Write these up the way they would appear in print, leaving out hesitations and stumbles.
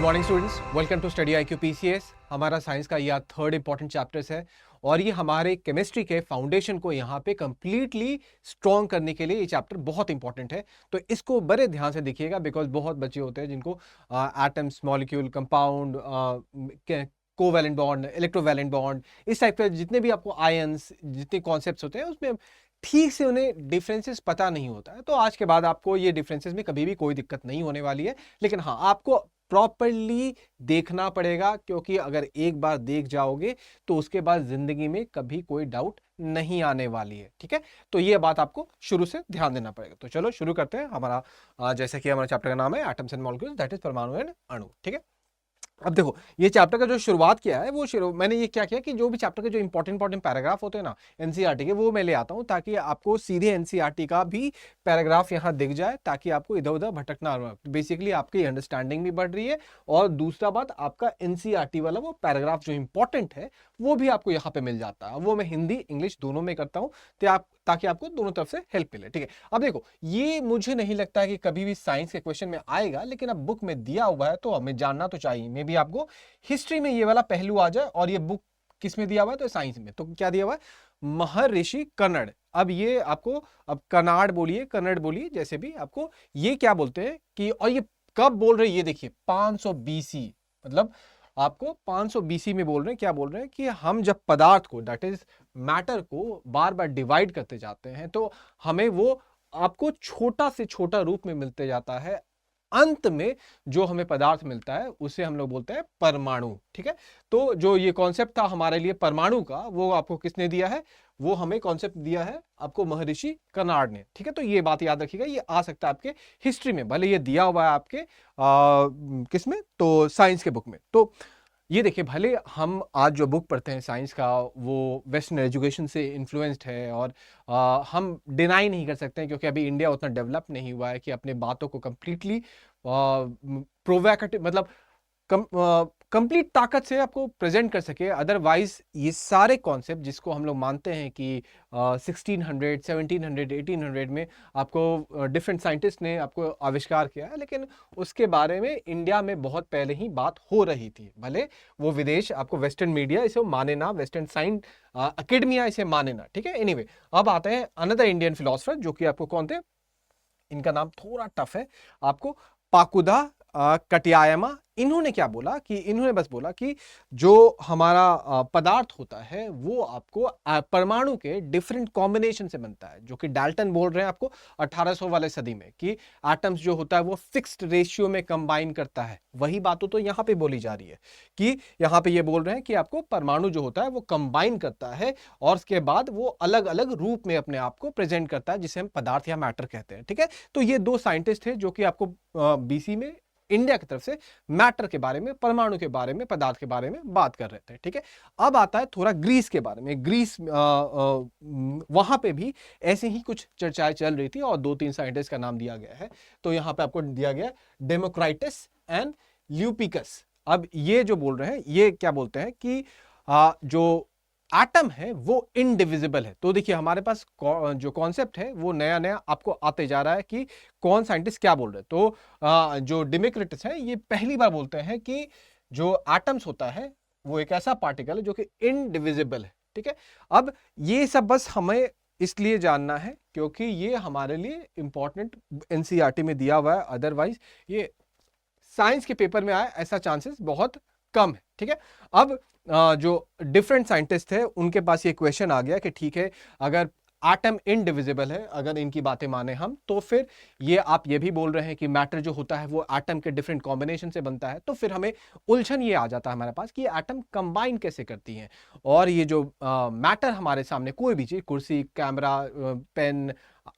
Morning students, welcome to study IQ PCS। हमारा science का यह थर्ड इंपॉर्टेंट चैप्टर्स है और ये हमारे केमिस्ट्री के फाउंडेशन को यहाँ पे कंप्लीटली स्ट्रॉन्ग करने के लिए ये चैप्टर बहुत इंपॉर्टेंट है। तो इसको बड़े ध्यान से देखिएगा बिकॉज बहुत बच्चे होते हैं जिनको atoms, molecule, compound, covalent bond, electrovalent bond, इस टाइप के जितने भी आपको आयंस, जितने कॉन्सेप्ट्स होते हैं उसमें ठीक से उन्हें डिफरेंसेस पता नहीं होता है। तो आज के बाद आपको ये डिफरेंसेस में कभी भी कोई दिक्कत नहीं होने वाली है, लेकिन हाँ आपको प्रॉपरली देखना पड़ेगा क्योंकि अगर एक बार देख जाओगे तो उसके बाद जिंदगी में कभी कोई डाउट नहीं आने वाली है। ठीक है, तो ये बात आपको शुरू से ध्यान देना पड़ेगा। तो चलो शुरू करते हैं। हमारा जैसे कि हमारा चैप्टर का नाम है atoms and molecules, that is परमाणु एंड अणु। ठीक है, अब देखो ये चैप्टर का जो शुरुआत किया है वो मैंने ये क्या किया कि जो भी चैप्टर के जो इंपॉर्टेंट पैराग्राफ होते हैं ना एनसीईआरटी के, वो मैं ले आता हूं ताकि आपको सीधे एनसीईआरटी का भी पैराग्राफ यहां दिख जाए, ताकि आपको इधर उधर भटकना ना। बेसिकली आपकी अंडरस्टैंडिंग भी बढ़ रही है और दूसरा बात आपका एनसीईआरटी वाला वो पैराग्राफ जो इंपॉर्टेंट है वो भी आपको यहाँ पे मिल जाता है। वो मैं हिंदी इंग्लिश दोनों में करता हूँ ताकि आपको दोनों तरफ से हेल्प मिले। ठीक है, अब देखो ये मुझे नहीं लगता है कि कभी भी साइंस के क्वेश्चन में आएगा, लेकिन अब बुक में दिया हुआ है तो हमें जानना तो चाहिए। मे बी आपको हिस्ट्री में ये वाला पहलू आ जाए और ये बुक किस में दिया हुआ है तो साइंस में। तो क्या दिया हुआ है? महर्षि कन्नड़। अब ये आपको, अब कन्नाड़ बोलिए, कन्नड़ बोलिए, जैसे भी आपको ये क्या बोलते हैं कि, और ये कब बोल रहे हैं ये देखिए 500 BC, मतलब आपको 500 BC में बोल रहे हैं। क्या बोल रहे हैं कि हम जब पदार्थ को, दैट इज मैटर को बार बार डिवाइड करते जाते हैं तो हमें वो आपको छोटा से छोटा रूप में मिलते जाता है। अंत में जो हमें पदार्थ मिलता है उसे हम लोग बोलते हैं परमाणु। ठीक है, तो जो ये कॉन्सेप्ट था हमारे लिए परमाणु का, वो आपको किसने दिया है? वो हमें कॉन्सेप्ट दिया है आपको महर्षि कन्नड़ ने। ठीक है, तो ये बात याद रखिएगा, ये आ सकता है आपके हिस्ट्री में, भले ये दिया हुआ है आपके किसमें, तो साइंस के बुक में। तो ये देखिए, भले हम आज जो बुक पढ़ते हैं साइंस का वो वेस्टर्न एजुकेशन से इन्फ्लुएंस्ड है और हम डिनाई नहीं कर सकते हैं क्योंकि अभी इंडिया उतना डेवलप नहीं हुआ है कि अपने बातों को कंप्लीटली प्रोवोकेटिव, मतलब कंप्लीट ताकत से आपको प्रेजेंट कर सके। अदरवाइज ये सारे कॉन्सेप्ट जिसको हम लोग मानते हैं कि 1600, 1700, 1800 में आपको डिफरेंट साइंटिस्ट ने आपको आविष्कार किया है, लेकिन उसके बारे में इंडिया में बहुत पहले ही बात हो रही थी। भले वो विदेश, आपको वेस्टर्न मीडिया इसे माने ना, वेस्टर्न साइंस अकेडमिया इसे माने ना। ठीक है, एनीवे अब आते हैं अनदर इंडियन फिलोसफर जो कि आपको कौन थे, इनका नाम थोड़ा टफ है आपको, पाकुदा कटियायमा। इन्होंने क्या बोला कि, इन्होंने बस बोला कि जो हमारा पदार्थ होता है वो आपको परमाणु के डिफरेंट कॉम्बिनेशन से बनता है, जो कि डाल्टन बोल रहे हैं आपको 1800 वाले सदी में कि एटम्स जो होता है वो फिक्स्ड रेशियो में कंबाइन करता है। वही बातों तो यहाँ पे बोली जा रही है कि यहाँ पे ये बोल रहे हैं कि आपको परमाणु जो होता है वो कंबाइन करता है और उसके बाद वो अलग अलग रूप में अपने आप को प्रेजेंट करता है, जिसे हम पदार्थ या मैटर कहते हैं। ठीक है, तो ये दो साइंटिस्ट थे जो कि आपको BC में इंडिया की तरफ से मैटर के बारे में, परमाणु के बारे में, पदार्थ के बारे में बात कर रहे थे। ठीक है, अब आता है थोड़ा ग्रीस के बारे में। ग्रीस वहां पे भी ऐसे ही कुछ चर्चाएं चल रही थी और 2-3 साइंटिस्ट का नाम दिया गया है। तो यहां पे आपको दिया गया डेमोक्राइटस एंड ल्यूपिकस। अब ये जो बोल रहे हैं, ये क्या बोलते हैं कि जो एटम है वो इनडिविजिबल है। तो देखिए हमारे पास जो कॉन्सेप्ट है वो नया नया आपको आते जा रहा है कि कौन साइंटिस्ट क्या बोल रहे हैं। तो जो डेमोक्रिटस है ये पहली बार बोलते हैं कि जो एटम्स होता है वो एक ऐसा पार्टिकल है जो कि इनडिविजिबल है। ठीक है, अब ये सब बस हमें इसलिए जानना है क्योंकि ये हमारे लिए इंपॉर्टेंट एनसीईआरटी में दिया हुआ है, अदरवाइज ये साइंस के पेपर में आए ऐसा चांसेस बहुत कम है। ठीक है, अब जो डिफरेंट साइंटिस्ट थे उनके पास ये क्वेश्चन आ गया कि ठीक है, अगर एटम इनडिविजिबल है, अगर इनकी बातें माने हम, तो फिर ये आप ये भी बोल रहे हैं कि मैटर जो होता है वो एटम के डिफरेंट कॉम्बिनेशन से बनता है, तो फिर हमें उलझन ये आ जाता है हमारे पास कि एटम कंबाइन कैसे करती हैं। और ये जो मैटर हमारे सामने कोई भी चीज, कुर्सी, कैमरा, पेन,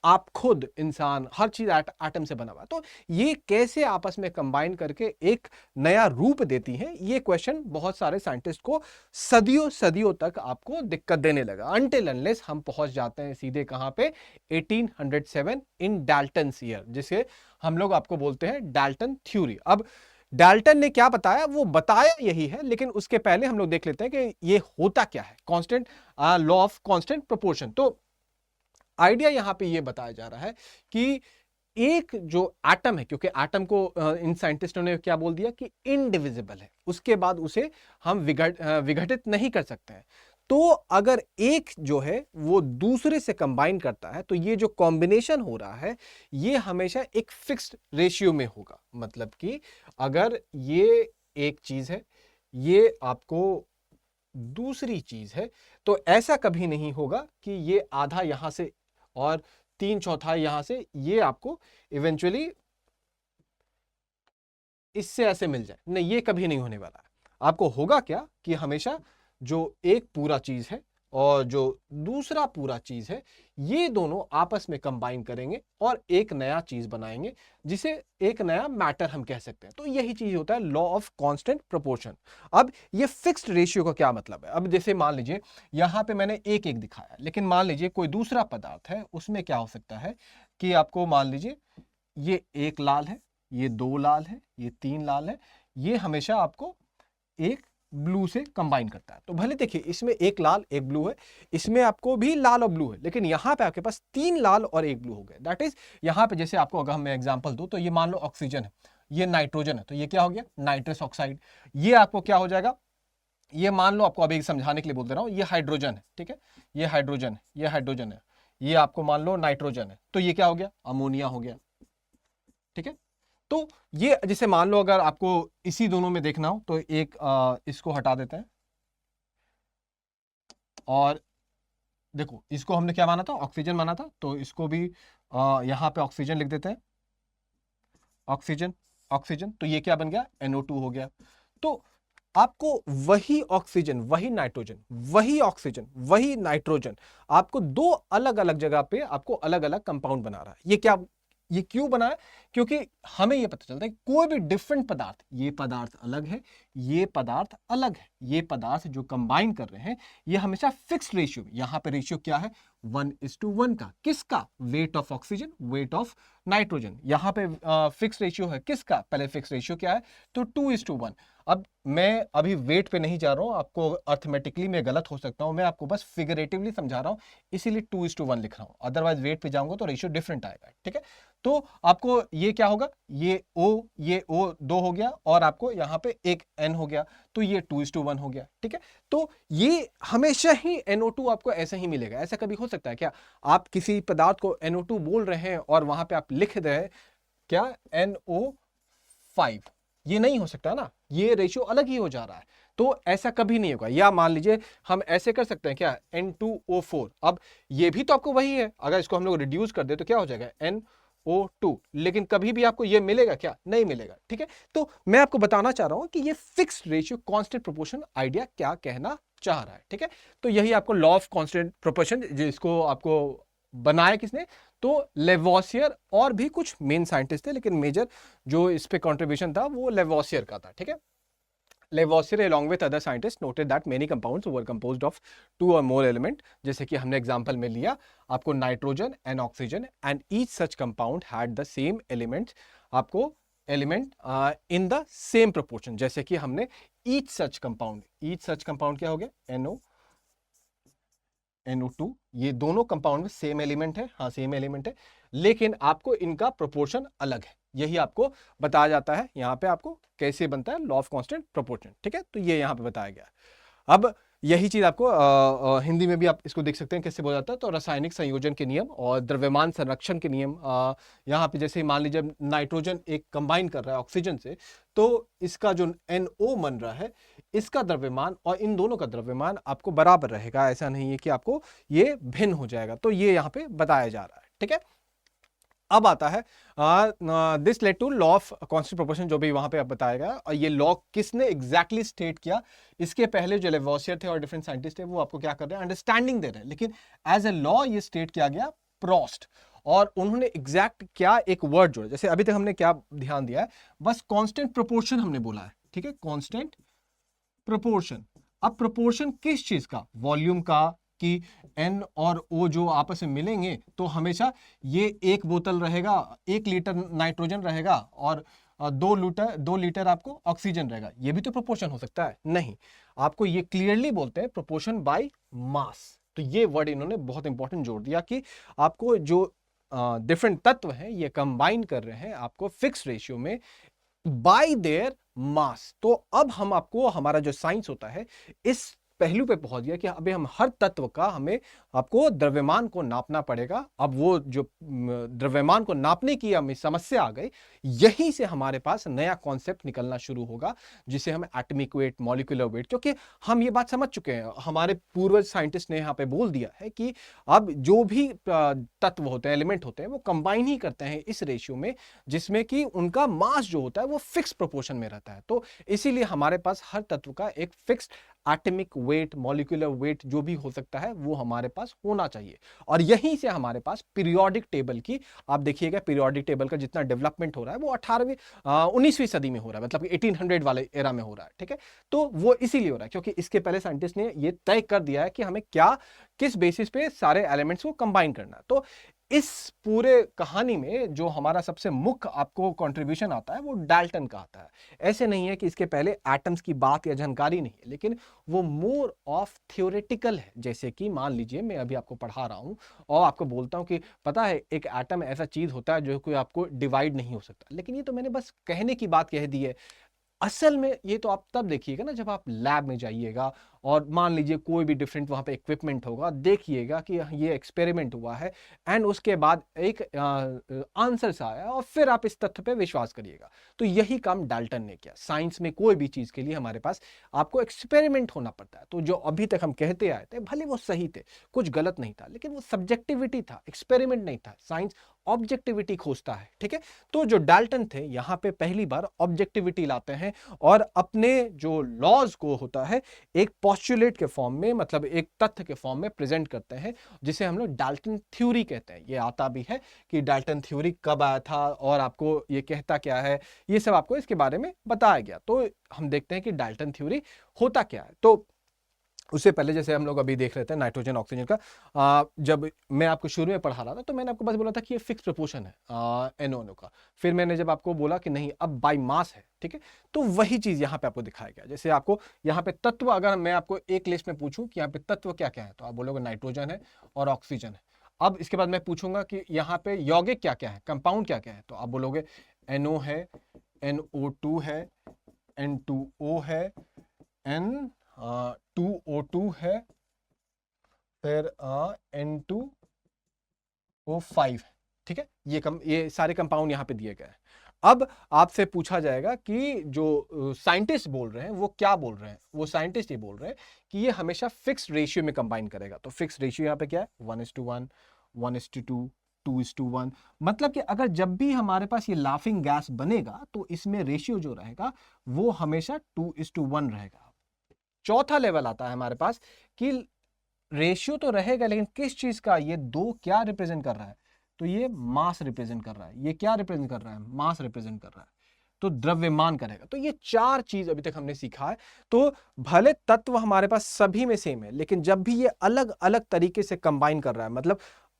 आप खुद, इंसान, हर चीज एटम से बना हुआ है, तो ये कैसे आपस में कंबाइन करके एक नया रूप देती हैं, ये क्वेश्चन बहुत सारे साइंटिस्ट को सदियों सदियों तक आपको दिक्कत देने लगा, अनटिल अनलेस हम पहुंच जाते हैं सीधे कहां पे, 1807 इन डाल्टन्स ईयर, जिसे हम लोग आपको बोलते हैं डाल्टन थ्योरी। अब डाल्टन ने क्या बताया, वो बताया यही है, लेकिन उसके पहले हम लोग देख लेते हैं कि ये होता क्या है, constant law of constant proportion. तो आइडिया यहां पे ये बताया जा रहा है कि एक जो एटम है, क्योंकि एटम को इन साइंटिस्टों ने क्या बोल दिया कि इनडिविजिबल है, उसके बाद उसे हम विघटित नहीं कर सकते हैं। तो अगर एक जो है वो दूसरे से कंबाइन करता है तो ये जो कॉम्बिनेशन हो रहा है ये हमेशा एक फिक्स्ड रेशियो में होगा। मतलब कि अगर ये एक चीज है, ये आपको दूसरी चीज है, तो ऐसा कभी नहीं होगा कि ये आधा यहां से और 3/4 यहां से, ये आपको इवेंचुअली इससे ऐसे मिल जाए, नहीं, ये कभी नहीं होने वाला है। आपको होगा क्या कि हमेशा जो एक पूरा चीज है और जो दूसरा पूरा चीज है, ये दोनों आपस में कंबाइन करेंगे और एक नया चीज बनाएंगे, जिसे एक नया मैटर हम कह सकते हैं। तो यही चीज होता है लॉ ऑफ कांस्टेंट प्रोपोर्शन। अब ये फिक्स्ड रेशियो का क्या मतलब है? अब जैसे मान लीजिए यहां पे मैंने एक एक दिखाया, लेकिन मान लीजिए कोई दूसरा पदार्थ है, उसमें क्या हो सकता है कि आपको मान लीजिए ये एक लाल है, ये 2 लाल है, ये 3 लाल है, ये हमेशा आपको एक ब्लू से कंबाइन करता है। तो भले देखिए इसमें एक लाल एक ब्लू है, इसमें आपको भी लाल और ब्लू है, लेकिन यहां पे आपके पास 3 लाल और एक ब्लू हो गए। दैट इज यहां पे जैसे आपको अगर मैं एग्जांपल दूं तो ये मान लो ऑक्सीजन है, ये नाइट्रोजन है, तो ये क्या हो गया? Nitrous oxide. ये आपको क्या हो जाएगा? ये मान लो, आपको अभी समझाने के लिए बोल दे रहा हूं, ये हाइड्रोजन है, ठीक है, ये हाइड्रोजन है, ये हाइड्रोजन है, ये आपको मान लो नाइट्रोजन है, तो ये क्या हो गया? अमोनिया हो गया, ठीक है। तो ये जैसे मान लो अगर आपको इसी दोनों में देखना हो तो एक इसको हटा देते हैं और देखो इसको हमने क्या माना था? ऑक्सीजन माना था, तो इसको भी यहां पे ऑक्सीजन लिख देते हैं, ऑक्सीजन ऑक्सीजन, तो ये क्या बन गया? NO2 हो गया। तो आपको वही ऑक्सीजन, वही नाइट्रोजन, वही ऑक्सीजन, वही नाइट्रोजन आपको दो अलग अलग जगह पे आपको अलग अलग कंपाउंड बना रहा है। ये क्यों बना है? क्योंकि हमें ये पता चलता है कि कोई भी डिफरेंट पदार्थ, ये पदार्थ अलग है, ये पदार्थ अलग है, ये पदार्थ जो कंबाइन कर रहे हैं ये हमेशा फिक्स्ड रेशियो में, यहां पे रेशियो क्या है? 1:1 का। किसका? Weight of oxygen, weight of nitrogen. यहां पे फिक्स्ड रेशियो है किसका? पहले फिक्स्ड रेशियो क्या है? तो 2:1। अब मैं अभी वेट पे नहीं जा रहा हूं, आपको अर्थमेटिकली मैं गलत हो सकता हूं, मैं आपको बस फिगरेटिवली समझा रहा हूं, इसीलिए 2:1 लिख रहा हूं। अदरवाइज वेट पे जाऊंगा तो रेशियो डिफरेंट आएगा, ठीक है। तो आपको ये क्या होगा? ये O 2 हो गया और आपको यहां पे एक N हो गया, तो ये 2:1 हो गया, ठीक है। तो ये हमेशा ही NO2 आपको ऐसा ही मिलेगा। ऐसा कभी हो सकता है क्या आप किसी पदार्थ को NO2 बोल रहे हैं और वहां पे आप लिख रहे हैं क्या NO5? ये नहीं हो सकता ना, ये रेशियो अलग ही हो जा रहा है, तो ऐसा कभी नहीं होगा। या मान लीजिए हम ऐसे कर सकते हैं क्या? N2O4। अब ये भी तो आपको वही है, अगर इसको हम लोग रिड्यूस कर दे तो क्या हो जाएगा? NO2। लेकिन कभी भी आपको ये मिलेगा क्या? नहीं मिलेगा, ठीक है। तो मैं आपको बताना चाह रहा हूं कि ये fixed ratio constant proportion idea क्या कहना चाह रहा है, ठीक है। तो यही आपको लॉ ऑफ कांस्टेंट प्रोपोर्शन, जिसको आपको बनाया किसने? तो लेवोसियर और भी कुछ मेन साइंटिस्ट थे, लेकिन मेजर जो इस पे कंट्रीब्यूशन था वो लेवोसियर का था, ठीक है। Lavoisier along with other scientists noted that many compounds were composed of 2 or more element, जैसे कि हमने एग्जांपल में लिया आपको nitrogen and oxygen, and each such compound had the same element, आपको element in the same proportion. जैसे कि हमने ईच सच कंपाउंड क्या हो गया? NO2, ये दोनों कंपाउंड में सेम एलिमेंट है, हाँ सेम एलिमेंट है, लेकिन आपको इनका प्रोपोर्शन अलग है। यही आपको बताया जाता है यहाँ पे आपको कैसे बनता है लॉ ऑफ कांस्टेंट प्रोपोर्शन, ठीक है। तो ये यहाँ पे बताया गया। अब यही चीज आपको हिंदी में भी आप इसको देख सकते हैं कैसे बोला जाता है। तो रासायनिक संयोजन के नियम और द्रव्यमान संरक्षण के नियम, यहाँ पे जैसे मान लीजिए नाइट्रोजन एक कंबाइन कर रहा है ऑक्सीजन से, तो इसका जो NO बन रहा है, इसका द्रव्यमान और इन दोनों का द्रव्यमान आपको बराबर रहेगा, ऐसा नहीं है कि आपको ये भिन्न हो जाएगा। तो ये यहाँ पे बताया जा रहा है, ठीक है। अब आता है this lead to law of constant proportion, जो भी वहां पे अब बताया गया। और ये लॉ किसने एग्जैक्टली स्टेट किया? इसके पहले जो लेवोसियर थे और डिफरेंट साइंटिस्ट थे वो आपको क्या कर रहे हैं? अंडरस्टैंडिंग दे रहे हैं, लेकिन एज ए लॉ ये स्टेट किया गया प्रोस्ट। और उन्होंने एग्जैक्ट क्या एक वर्ड जोड़ा, जैसे अभी तक हमने क्या ध्यान दिया है? बस कांस्टेंट प्रोपोर्शन हमने बोला है, ठीक है, कांस्टेंट प्रोपोर्शन। अब प्रोपोर्शन किस चीज का? वॉल्यूम का, कि N और O जो आपस में मिलेंगे तो हमेशा ये एक बोतल रहेगा, 1 लीटर नाइट्रोजन रहेगा और 2 लीटर आपको ऑक्सीजन रहेगा। ये भी तो प्रोपोर्शन हो सकता है? नहीं, आपको ये क्लियरली बोलते हैं प्रोपोर्शन बाय मास। तो ये वर्ड इन्होंने बहुत इंपॉर्टेंट जोड़ दिया कि आपको जो डिफरेंट तत्व हैं ये कंबाइन कर रहे हैं आपको फिक्स रेशियो में बाय देयर मास। तो अब हम आपको हमारा जो साइंस होता है इस पहलू पे पहुंच गया कि अभी हम हर तत्व का हमें आपको द्रव्यमान को नापना पड़ेगा। अब वो जो द्रव्यमान को नापने की हमें समस्या आ गई, यहीं से हमारे पास नया कॉन्सेप्ट निकलना शुरू होगा जिसे हम एटॉमिक वेट, मॉलिक्यूलर वेट, क्योंकि हम ये बात समझ चुके हैं, हमारे पूर्वज साइंटिस्ट ने यहाँ पे बोल दिया है कि अब जो भी तत्व होते हैं, एलिमेंट होते हैं, वो कंबाइन ही करते हैं इस रेशियो में जिसमें कि उनका मास जो होता है वो फिक्स प्रोपोर्शन में रहता है। तो इसीलिए हमारे पास हर तत्व का एक fixed atomic weight, molecular weight जो भी हो सकता है वो हमारे पास होना चाहिए। और यहीं से हमारे पास पीरियोडिक टेबल की, आप देखिएगा पीरियोडिक टेबल का जितना डेवलपमेंट हो रहा है वो 19वीं सदी में हो रहा है, मतलब 1800 वाले एरा में हो रहा है। ठीक है, तो वो इसीलिए हो रहा है क्योंकि इसके पहले साइंटिस्ट ने ये तय कर दिया है कि हमें क्या, किस बेसिस पे सारे एलिमेंट्स को कंबाइन करना है। तो इस पूरे कहानी में जो हमारा सबसे मुख्य आपको कंट्रीब्यूशन आता है वो डाल्टन का आता है। ऐसे नहीं है कि इसके पहले एटम्स की बात या जानकारी नहीं है, लेकिन वो मोर ऑफ थ्योरेटिकल है। जैसे कि मान लीजिए मैं अभी आपको पढ़ा रहा हूं और आपको बोलता हूं कि पता है एक एटम ऐसा चीज होता है जो कोई आपको डिवाइड नहीं हो सकता, लेकिन ये तो मैंने बस कहने की बात कह दी है। असल में ये तो आप तब देखिएगा ना जब आप लैब में जाइएगा और मान लीजिए कोई भी डिफरेंट वहां पे इक्विपमेंट होगा, देखिएगा कि ये एक्सपेरिमेंट हुआ है एंड उसके बाद एक आंसर सा आया और फिर आप इस तथ्य पे विश्वास करिएगा। तो यही काम डाल्टन ने किया। साइंस में कोई भी चीज के लिए हमारे पास आपको एक्सपेरिमेंट होना पड़ता है। तो जो अभी तक हम कहते आए थे भले वो सही थे, कुछ गलत नहीं था, लेकिन वो सब्जेक्टिविटी था, एक्सपेरिमेंट नहीं था। साइंस ऑब्जेक्टिविटी खोजता है। ठीक है, तो जो डाल्टन थे यहां पे पहली बार ऑब्जेक्टिविटी लाते हैं और अपने जो लॉज को होता है एक पोस्टुलेट के फॉर्म में, मतलब एक तथ्य के फॉर्म में प्रेजेंट करते हैं जिसे हम लोग डाल्टन थ्योरी कहते हैं। ये आता भी है कि डाल्टन थ्योरी कब आया था और आपको ये कहता क्या है, ये सब आपको इसके बारे में बताया गया। तो हम देखते हैं कि डाल्टन थ्योरी होता क्या है। तो उससे पहले जैसे हम लोग अभी देख रहे थे नाइट्रोजन ऑक्सीजन का, जब मैं आपको शुरू में पढ़ा रहा था तो मैंने आपको बस बोला था कि ये फिक्स प्रोपोर्शन है NO का। फिर मैंने जब आपको बोला कि नहीं अब बाय मास है, ठीक है, तो वही चीज यहाँ पे आपको दिखाया गया। जैसे आपको यहाँ पे तत्व, अगर मैं आपको एक लिस्ट में पूछूं कि यहाँ पे तत्व क्या क्या है, तो आप बोलोगे नाइट्रोजन है और ऑक्सीजन है। अब इसके बाद मैं पूछूंगा कि यहाँ पे यौगिक क्या क्या है, कंपाउंड क्या क्या है, तो आप बोलोगे NO है, NO2 है, N2O है, N2O2 है, फिर N2O5 है। ठीक है, ये सारे कंपाउंड यहां पे दिए गए हैं। अब आपसे पूछा जाएगा कि जो साइंटिस्ट बोल रहे हैं वो क्या बोल रहे हैं। वो साइंटिस्ट ये बोल रहे हैं कि ये हमेशा फिक्स्ड रेशियो में कंबाइन करेगा। तो फिक्स्ड रेशियो यहाँ पे क्या है, 1:1, 1:2, 2:1। मतलब कि अगर जब भी हमारे पास ये लाफिंग गैस बनेगा तो इसमें रेशियो जो रहेगा वो हमेशा 2:1 रहेगा। चौथा लेवल आता है हमारे पास कि रेशियो तो रहेगा लेकिन किस चीज का, ये दो क्या रिप्रेजेंट कर रहा है, तो ये मास रिप्रेजेंट कर रहा है। ये क्या रिप्रेजेंट कर रहा है, मास रिप्रेजेंट कर रहा है, तो द्रव्यमान करेगा। तो ये चार चीज अभी तक हमने सीखा है। तो भले तत्व हमारे पास सभी में सेम है, लेकिन जब भी ये अलग अलग तरीके से कंबाइन कर रहा है, मतलब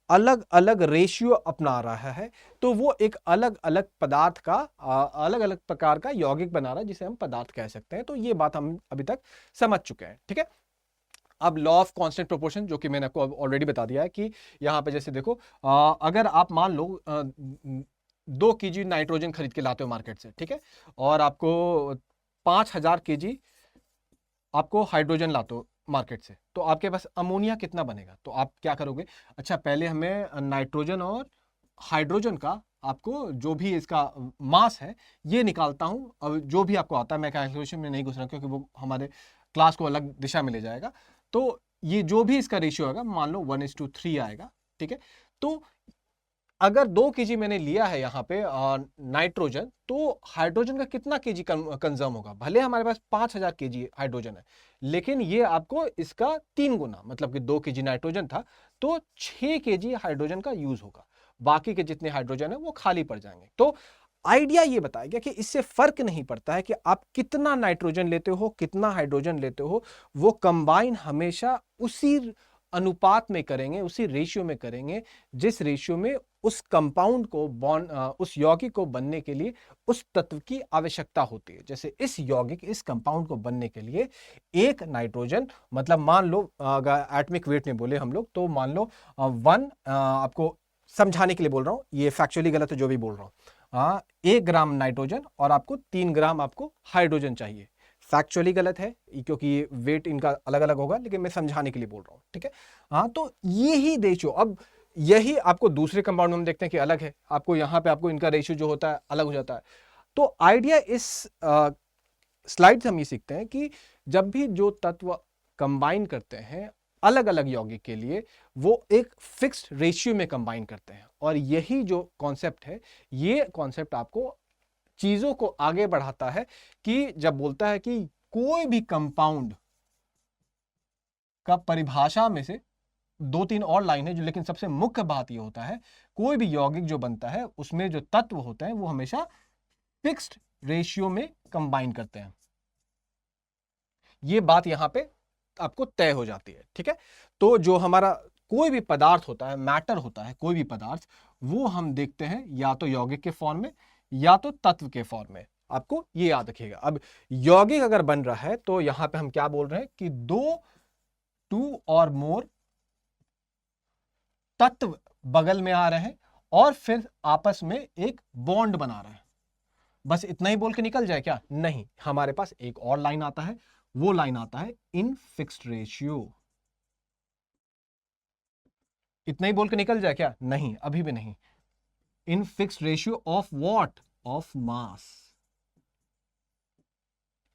अलग अलग रेशियो अपना रहा है, तो वो एक अलग अलग पदार्थ का, अलग अलग प्रकार का यौगिक बना रहा है जिसे हम पदार्थ कह सकते हैं। तो ये बात हम अभी तक समझ चुके हैं। ठीक है, अब लॉ ऑफ कांस्टेंट प्रोपोर्शन जो कि मैंने आपको ऑलरेडी बता दिया है कि यहाँ पे जैसे देखो, अगर आप मान लो 2 kg नाइट्रोजन खरीद के लाते हो मार्केट से, ठीक है, और आपको 5000 kg आपको हाइड्रोजन लाते हो मार्केट से, तो आपके पास अमोनिया कितना बनेगा। तो आप क्या करोगे, अच्छा पहले हमें नाइट्रोजन और हाइड्रोजन का आपको जो भी इसका मास है ये निकालता हूं। अब जो भी आपको आता है, मैं कैलकुलेशन में नहीं घुस रहा क्योंकि वो हमारे क्लास को अलग दिशा में ले जाएगा। तो ये जो भी इसका रेशियो होगा, मान लो 1:3 आएगा। ठीक है, तो अगर 2 kg मैंने लिया है यहाँ पे नाइट्रोजन, तो हाइड्रोजन का कितना kg कंज्यूम होगा। भले हमारे पास 5000 kg हाइड्रोजन है, लेकिन ये आपको इसका 3 गुना, मतलब कि 2 kg नाइट्रोजन था तो 6 kg हाइड्रोजन का यूज होगा। बाकी के जितने हाइड्रोजन है वो खाली पड़ जाएंगे। तो आइडिया ये बताया गया कि इससे फर्क नहीं पड़ता है कि आप कितना नाइट्रोजन लेते हो, कितना हाइड्रोजन लेते हो, वो कंबाइन हमेशा उसी अनुपात में करेंगे, उसी रेशियो में करेंगे जिस रेशियो में उस कंपाउंड को बॉन्ड, उस यौगिक को बनने के लिए उस तत्व की आवश्यकता होती है। जैसे इस यौगिक, इस कंपाउंड को बनने के लिए एक नाइट्रोजन, मतलब मान लो अगर एटॉमिक वेट में बोले हम लोग, तो मान लो 1 आपको समझाने के लिए बोल रहा हूँ, ये फैक्चुअली गलत है जो भी बोल रहा हूँ। 1 ग्राम नाइट्रोजन और आपको 3 ग्राम आपको हाइड्रोजन चाहिए। फैक्चुअली गलत है क्योंकि वेट इनका अलग अलग होगा, लेकिन मैं समझाने के लिए बोल रहा हूँ, ठीक है। हाँ, तो यही रेशियो, अब यही आपको दूसरे कंपाउंड में हम देखते हैं कि अलग है, आपको यहाँ पे आपको इनका रेशियो जो होता है अलग हो जाता है। तो आइडिया इस स्लाइड से हम ये सीखते हैं कि जब भी जो तत्व कंबाइन करते हैं अलग अलग यौगिक के लिए, वो एक फिक्स्ड रेशियो में कंबाइन करते हैं। और यही जो कॉन्सेप्ट है, ये कॉन्सेप्ट आपको चीजों को आगे बढ़ाता है कि जब बोलता है कि कोई भी कंपाउंड का परिभाषा में से 2-3 और लाइन है जो, लेकिन सबसे मुख्य बात ये होता है, कोई भी यौगिक जो बनता है उसमें जो तत्व होते हैं वो हमेशा फिक्स्ड रेशियो में कंबाइन करते हैं। ये बात यहां पे आपको तय हो जाती है, ठीक है। तो जो हमारा कोई भी पदार्थ होता है, मैटर होता है, कोई भी पदार्थ, वो हम देखते हैं या तो यौगिक के फॉर्म में या तो तत्व के फॉर्म में। आपको ये याद रखिएगा। अब यौगिक अगर बन रहा है तो यहां पे हम क्या बोल रहे हैं कि 2 और मोर तत्व बगल में आ रहे हैं और फिर आपस में एक बॉन्ड बना रहे हैं। बस इतना ही बोल के निकल जाए क्या? नहीं, हमारे पास एक और लाइन आता है, वो लाइन आता है इन फिक्स्ड रेशियो। इतना ही बोल के निकल जाए क्या? नहीं, अभी भी नहीं। In fixed ratio of what? Of mass.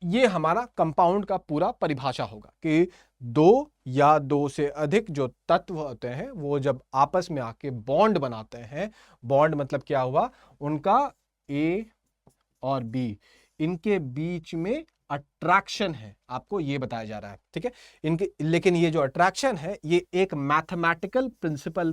ये हमारा कंपाउंड का पूरा परिभाषा होगा कि 2 या 2 से अधिक जो तत्व होते हैं वो जब आपस में आके बॉन्ड बनाते हैं, बॉन्ड मतलब क्या हुआ? उनका ए और बी, इनके बीच में अट्रैक्शन है, आपको ये बताया जा रहा है, ठीक है। इनके, लेकिन ये जो अट्रैक्शन है ये एक मैथमेटिकल प्रिंसिपल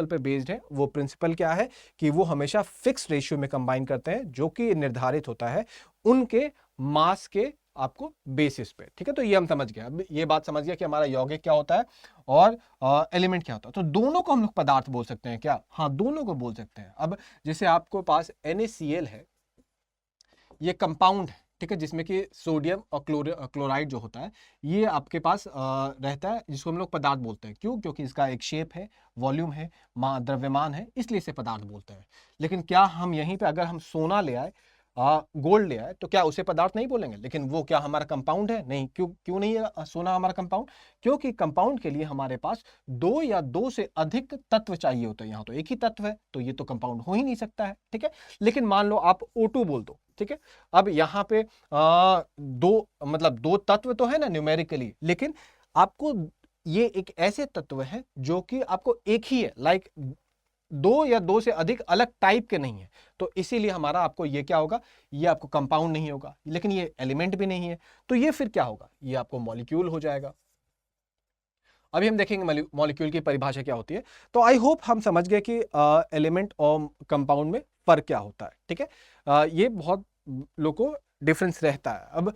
पे बेस्ड है। वो प्रिंसिपल क्या है कि वो हमेशा फिक्स रेशियो में कंबाइन करते हैं, जो कि निर्धारित होता है उनके मास के आपको बेसिस पे, ठीक है। तो ये हम समझ गए, अब ये बात समझ गया कि हमारा यौगिक क्या होता है और एलिमेंट क्या होता है। तो दोनों को हम लोग पदार्थ बोल सकते हैं क्या? हाँ, दोनों को बोल सकते हैं। अब जैसे आपको पास NaCl है, ये कंपाउंड है, ठीक है, जिसमें कि सोडियम और क्लोराइड जो होता है ये आपके पास रहता है, जिसको हम लोग पदार्थ बोलते हैं। क्यों? क्योंकि इसका एक शेप है, वॉल्यूम है, द्रव्यमान है, इसलिए इसे पदार्थ बोलते हैं। लेकिन क्या हम यहीं पे अगर हम सोना ले आए, गोल्ड ले आए, तो क्या उसे पदार्थ नहीं बोलेंगे? लेकिन वो क्या हमारा कंपाउंड है? नहीं। क्यों नहीं है सोना हमारा कंपाउंड? क्योंकि कंपाउंड के लिए हमारे पास 2 या 2 से अधिक तत्व चाहिए होते हैं। यहाँ तो एक ही तत्व है, तो ये तो कंपाउंड हो ही नहीं सकता है, ठीक है। लेकिन मान लो आप O2 बोल दो, ठीक है। अब यहाँ पे 2 तत्व तो है ना न्यूमेरिकली, लेकिन आपको ये एक ऐसे तत्व है जो कि आपको एक ही है, लाइक 2 या 2 से अधिक अलग टाइप के नहीं है। तो इसीलिए हमारा आपको ये क्या होगा? ये आपको कंपाउंड नहीं होगा, लेकिन ये एलिमेंट भी नहीं है। तो ये फिर क्या होगा? ये आपको मॉलिक्यूल हो जाएगा। अभी हम देखेंगे मॉलिक्यूल की परिभाषा क्या होती है। तो आई होप हम समझ गए कि एलिमेंट और कंपाउंड में फर्क क्या होता है, ठीक है। ये बहुत लोग को डिफरेंस रहता है। अब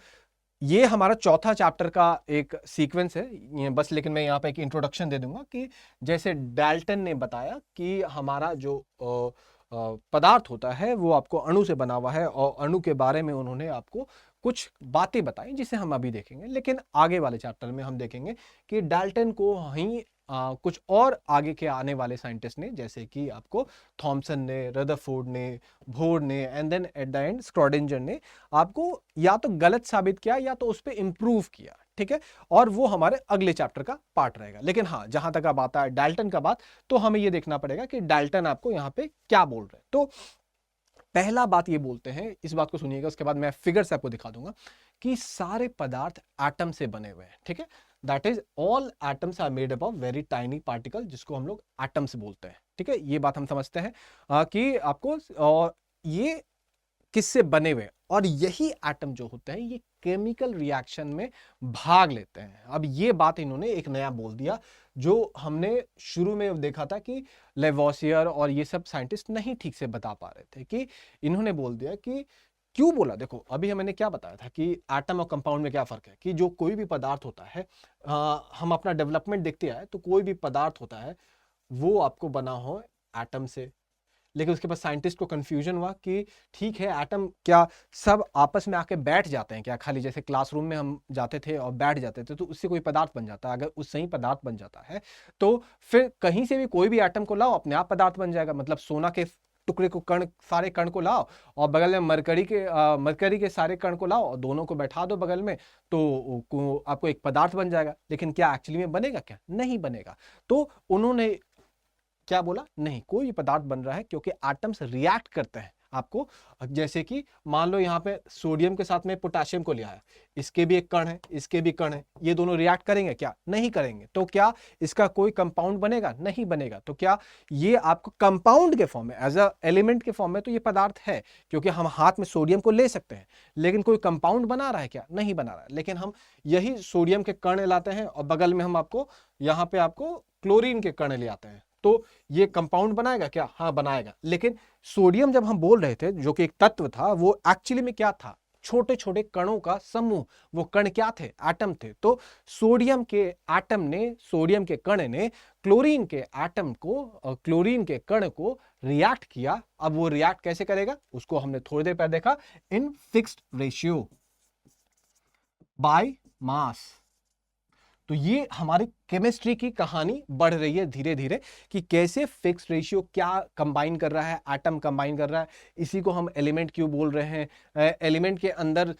ये हमारा चौथा चैप्टर का एक सीक्वेंस है ये बस, लेकिन मैं यहाँ पे एक इंट्रोडक्शन दे दूंगा कि जैसे डाल्टन ने बताया कि हमारा जो पदार्थ होता है वो आपको अणु से बना हुआ है, और अणु के बारे में उन्होंने आपको कुछ बातें बताई जिसे हम अभी देखेंगे। लेकिन आगे वाले चैप्टर में हम देखेंगे कि डाल्टन को ही कुछ और आगे के आने वाले साइंटिस्ट ने, जैसे कि आपको थॉमसन ने, रदरफोर्ड ने, बोर ने, and then at the end Schrodinger ने आपको या तो गलत साबित किया या तो उस पर इंप्रूव किया, ठीक है। और वो हमारे अगले चैप्टर का पार्ट रहेगा। लेकिन हाँ, जहां तक अब आता है डाल्टन का बात, तो हमें ये देखना पड़ेगा कि डाल्टन आपको यहाँ पे क्या बोल रहे हैं। तो पहला बात ये बोलते हैं, इस बात को सुनिएगा, उसके बाद मैं फिगर से आपको दिखा दूंगा कि सारे पदार्थ एटम से बने हुए हैं, ठीक है। That is all atoms are made up of very tiny particle, जिसको हम लोग एटम्स बोलते हैं, ठीक है। ये बात हम समझते हैं कि आपको, और ये किससे बने हुए, और यही एटम जो होते हैं ये केमिकल रिएक्शन में भाग लेते हैं। अब ये बात इन्होंने एक नया बोल दिया, जो हमने शुरू में देखा था कि लेवोसियर और ये सब साइंटिस्ट नहीं ठीक से बता पा रहे थे, कि इन्होंने बोल दिया कि क्यों बोला। देखो, अभी मैंने क्या बताया था कि एटम और कंपाउंड में क्या फर्क है, कि जो कोई भी पदार्थ होता है, हम अपना डेवलपमेंट देखते आए तो कोई भी पदार्थ होता है वो आपको बना हो एटम से, लेकिन उसके बाद साइंटिस्ट को कंफ्यूजन हुआ कि ठीक है, एटम क्या सब आपस में आके बैठ जाते हैं क्या, खाली जैसे क्लासरूम में हम जाते थे और बैठ जाते थे तो उससे कोई पदार्थ बन जाता है? अगर उससे ही पदार्थ बन जाता है तो फिर कहीं से भी कोई भी एटम को लाओ, अपने आप पदार्थ बन जाएगा। मतलब सोना के टुकड़े को, कण, सारे कण को लाओ और बगल में मरकरी के सारे कण को लाओ और दोनों को बैठा दो बगल में, तो आपको एक पदार्थ बन जाएगा। लेकिन क्या एक्चुअली में बनेगा? क्या नहीं बनेगा। तो उन्होंने क्या बोला, नहीं कोई भी पदार्थ बन रहा है क्योंकि एटम्स रिएक्ट करते हैं। आपको जैसे कि मान लो यहाँ पे सोडियम के साथ में पोटेशियम को लिया है, इसके भी एक कण है, इसके भी कण है, ये दोनों रिएक्ट करेंगे क्या? नहीं करेंगे। तो क्या इसका कोई कंपाउंड बनेगा? नहीं बनेगा। तो क्या ये आपको कंपाउंड के फॉर्म में, एज अ एलिमेंट के फॉर्म में तो ये पदार्थ है, क्योंकि हम हाथ में सोडियम को ले सकते हैं। लेकिन कोई कंपाउंड बना रहा है क्या? नहीं बना रहा है। लेकिन हम यही सोडियम के कण लाते हैं और बगल में हम आपको यहाँ पे आपको क्लोरीन के कण ले आते हैं, तो ये कंपाउंड बनाएगा क्या? हाँ बनाएगा। लेकिन सोडियम जब हम बोल रहे थे, जो कि एक तत्व था, वो एक्चुअली में क्या था? छोटे छोटे कणों का समूह। वो कण क्या थे? एटम थे। तो सोडियम के एटम ने, सोडियम के कण ने क्लोरीन के एटम को, क्लोरीन के कण को रिएक्ट किया। अब वो रिएक्ट कैसे करेगा उसको हमने थोड़ी देर पहले देखा, इन फिक्स्ड रेशियो बाय मास। तो ये हमारी केमिस्ट्री की कहानी बढ़ रही है धीरे धीरे कि कैसे फिक्स्ड रेशियो क्या कंबाइन कर रहा है, एटम कंबाइन कर रहा है। इसी को हम एलिमेंट क्यों बोल रहे हैं, एलिमेंट के अंदर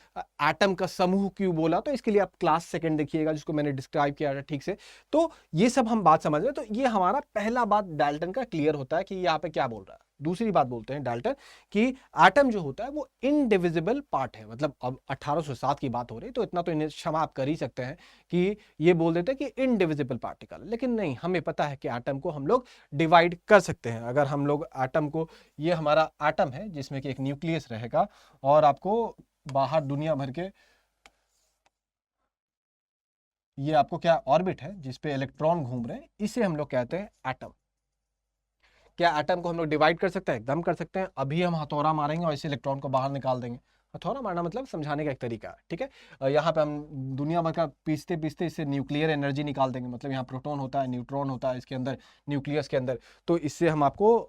एटम का समूह क्यों बोला, तो इसके लिए आप क्लास सेकंड देखिएगा जिसको मैंने डिस्क्राइब किया था ठीक से। तो ये सब हम बात समझ रहे हैं। तो ये हमारा पहला बात डाल्टन का क्लियर होता है कि यहाँ पे क्या बोल रहा है। दूसरी बात बोलते हैं डाल्टन कि एटम जो होता है वो इनडिविजिबल पार्ट है। मतलब अब 1807 की बात हो रही है तो इतना तो इन्हें क्षमा आप कर ही सकते हैं कि ये बोल देते हैं कि इनडिविजिबल पार्टिकल। लेकिन नहीं, हमें पता है कि एटम को हम लोग डिवाइड कर सकते हैं। अगर हम लोग एटम को, ये हमारा एटम है जिसमें कि एक न्यूक्लियस रहेगा और आपको बाहर दुनिया भर के, ये आपको क्या ऑर्बिट है जिसपे इलेक्ट्रॉन घूम रहे हैं, इसे हम लोग कहते हैं एटम। क्या एटम को हम लोग डिवाइड कर सकते हैं? एकदम कर सकते हैं। अभी हम हथौड़ा मारेंगे और इसे इलेक्ट्रॉन को बाहर निकाल देंगे। हथौड़ा मारना मतलब समझाने का एक तरीका है, ठीक है। यहाँ पे हम दुनिया भर का पीसते पीसते इससे न्यूक्लियर एनर्जी निकाल देंगे। मतलब यहाँ प्रोटॉन होता है, न्यूट्रॉन होता है इसके अंदर, न्यूक्लियस के अंदर, तो इससे हम आपको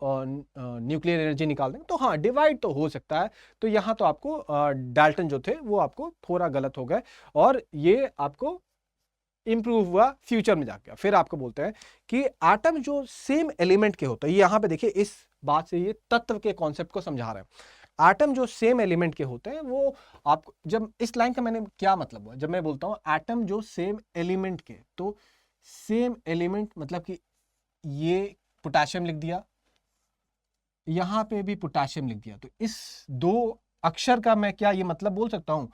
न्यूक्लियर एनर्जी निकाल देंगे। तो हाँ, डिवाइड तो हो सकता है। तो यहाँ तो आपको डाल्टन जो थे वो आपको थोड़ा गलत हो गए और ये आपको इंप्रूव हुआ फ्यूचर में जाकर। फिर आपको बोलते हैं कि एटम जो सेम एलिमेंट के होते हैं, यहां पे देखिए इस बात से ये तत्व के कॉन्सेप्ट को समझा रहे हैं। एटम जो सेम एलिमेंट के होते हैं वो आपको, जब इस लाइन का मैंने क्या मतलब हुआ, जब मैं बोलता हूं एटम जो सेम एलिमेंट के, तो सेम एलिमेंट मतलब कि ये पोटेशियम लिख दिया, यहां पे भी पोटेशियम लिख दिया, तो इस दो अक्षर का मैं क्या ये मतलब बोल सकता हूं,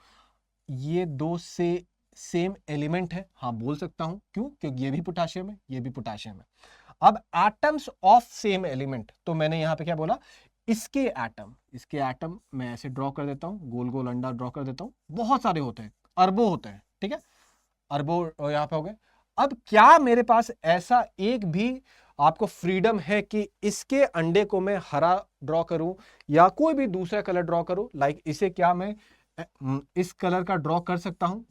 ये दो से सेम एलिमेंट है? हाँ बोल सकता हूं। क्यों? क्योंकि ये भी पोटेशियम है, ये भी पोटेशियम है। अब एटम्स ऑफ सेम एलिमेंट, तो मैंने यहां पे क्या बोला, इसके एटम मैं ऐसे ड्रॉ कर देता हूं, गोल गोल अंडा ड्रॉ कर देता हूं। बहुत सारे होते हैं, अरबों होते हैं, ठीक है, अरबों यहां पे हो गए। अब क्या मेरे पास ऐसा एक भी आपको फ्रीडम है कि इसके अंडे को मैं हरा ड्रॉ करूं या कोई भी दूसरा कलर ड्रॉ करूं? लाइक इसे क्या मैं इस कलर का ड्रॉ कर सकता हूं?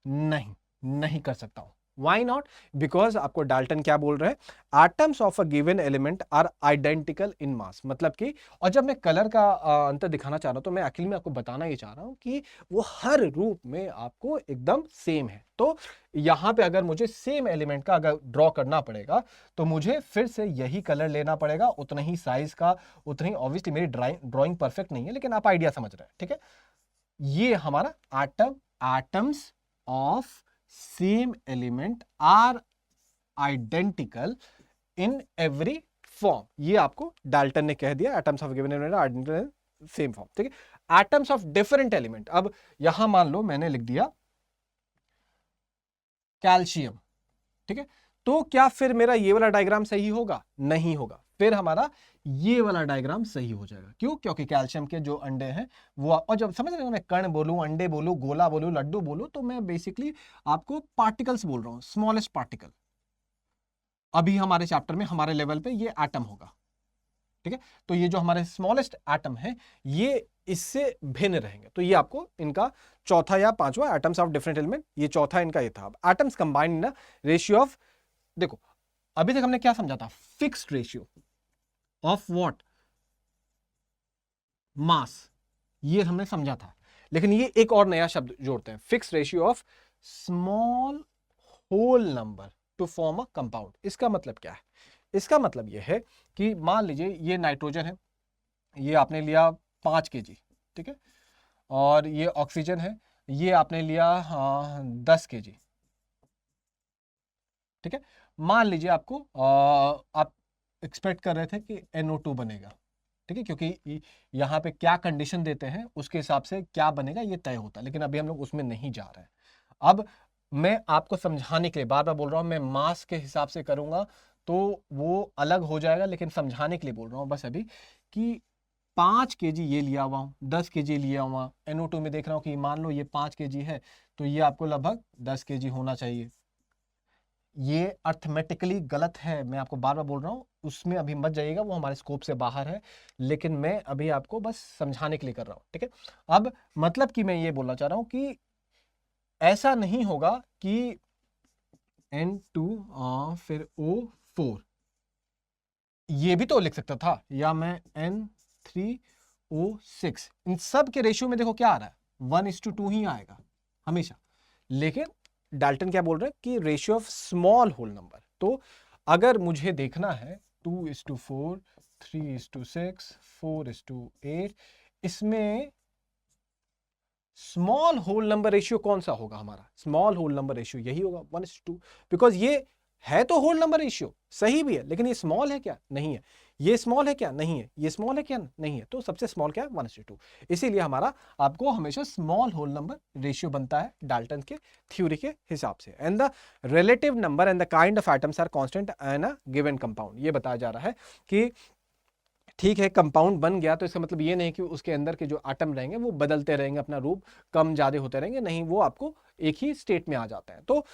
नहीं, नहीं कर सकता हूं। Why not? बिकॉज आपको डाल्टन क्या बोल रहे हैं, atoms of a given element are identical in mass. मतलब कि, और जब मैं कलर का अंतर दिखाना चाह रहा हूं तो मैं एक्चुअली में आपको बताना ये चाह रहा हूं कि वो हर रूप में आपको एकदम सेम है। तो यहां पे अगर मुझे सेम एलिमेंट का अगर ड्रॉ करना पड़ेगा तो मुझे फिर से यही कलर लेना पड़ेगा, उतना ही साइज का, उतनी ही, ऑब्वियसली मेरी ड्राइंग परफेक्ट नहीं है लेकिन आप आइडिया समझ रहे हैं, ठीक है। ये हमारा atoms of same element are identical in every form। ये आपको डाल्टन ने कह दिया, atoms of given element identical same form, ठीक है। एटम्स ऑफ डिफरेंट एलिमेंट, अब यहां मान लो मैंने लिख दिया कैल्शियम, ठीक है, तो क्या फिर मेरा ये वाला डायग्राम सही होगा? नहीं होगा। फिर हमारा ये वाला डायग्राम सही हो जाएगा। क्यों? क्योंकि कैल्शियम के जो अंडे हैं वो, और जब समझ रहे हो मैं कण बोलूं, अंडे बोलूं, गोला बोलूं, लड्डू बोलूं, तो मैं बेसिकली आपको पार्टिकल्स बोल रहा हूं, स्मॉलेस्ट पार्टिकल। अभी हमारे चैप्टर में हमारे लेवल पे ये एटम होगा, ठीक है। तो ये जो हमारे स्मॉलेस्ट एटम है ये इससे भिन्न रहेंगे। तो ये आपको इनका चौथा या पांचवा, एटम्स ऑफ डिफरेंट एलिमेंट, ये चौथा इनका ये था। Atoms combined in ratio of, देखो अभी तक हमने क्या समझा था? Fixed ratio of what? Mass, ये हमने समझा था। लेकिन ये एक और नया शब्द जोड़ते हैं, fixed ratio of small whole number to form a compound. इसका मतलब क्या है? इसका मतलब यह है कि मान लीजिए ये नाइट्रोजन है, ये आपने लिया 5 kg, ठीक है, और ये ऑक्सीजन है, ये आपने लिया 10 kg, ठीक है। मान लीजिए आपको आप एक्सपेक्ट कर रहे थे कि NO2 बनेगा, ठीक है, क्योंकि यहाँ पे क्या कंडीशन देते हैं उसके हिसाब से क्या बनेगा ये तय होता है, लेकिन अभी हम लोग उसमें नहीं जा रहे हैं। अब मैं आपको समझाने के लिए बार बार बोल रहा हूँ, मैं मास के हिसाब से करूंगा तो वो अलग हो जाएगा, लेकिन समझाने के लिए बोल रहा हूँ बस अभी कि 5 kg ये लिया हुआ हूँ, 10 kg लिया हुआ, NO2 में देख रहा हूँ कि मान लो ये 5 kg है, तो ये आपको लगभग 10 kg होना चाहिए। ये अर्थमेटिकली गलत है, मैं आपको बार बार बोल रहा हूँ, उसमें अभी मत जाइएगा, वो हमारे स्कोप से बाहर है, लेकिन मैं अभी आपको बस समझाने के लिए कर रहा हूँ, ठीक है। अब मतलब कि मैं ये बोलना चाह रहा हूँ कि ऐसा नहीं होगा कि N2 फिर O4, ये भी तो लिख सकता था, या मैं N3O6, इन सब के रेशियो में देखो क्या आ रहा है, 1:2 ही आएगा हमेशा। लेकिन डाल्टन क्या बोल रहे हैं कि ratio of small whole number. तो अगर मुझे देखना है 2:4, 3:6, 4:8, इसमें स्मॉल होल नंबर रेशियो कौन सा होगा हमारा? स्मॉल होल नंबर रेशियो यही होगा 1:2, बिकॉज ये है तो होल नंबर रेशियो सही भी है, लेकिन ये स्मॉल है क्या? नहीं है। ये स्मॉल है क्या? नहीं है। ये स्मॉल है क्या? नहीं है। तो सबसे स्मॉल क्या है? 1:2। इसीलिए हमारा आपको हमेशा स्मॉल होल नंबर रेशियो बनता है डाल्टन के थ्योरी के हिसाब से। And the relative number and the kind of atoms are constant in a given compound. ये बताया जा रहा है कि ठीक है, कंपाउंड बन गया तो इसका मतलब ये नहीं कि उसके अंदर के जो एटम रहेंगे वो बदलते रहेंगे, अपना रूप कम ज्यादा होते रहेंगे, नहीं, वो आपको एक ही स्टेट में आ जाते हैं। तो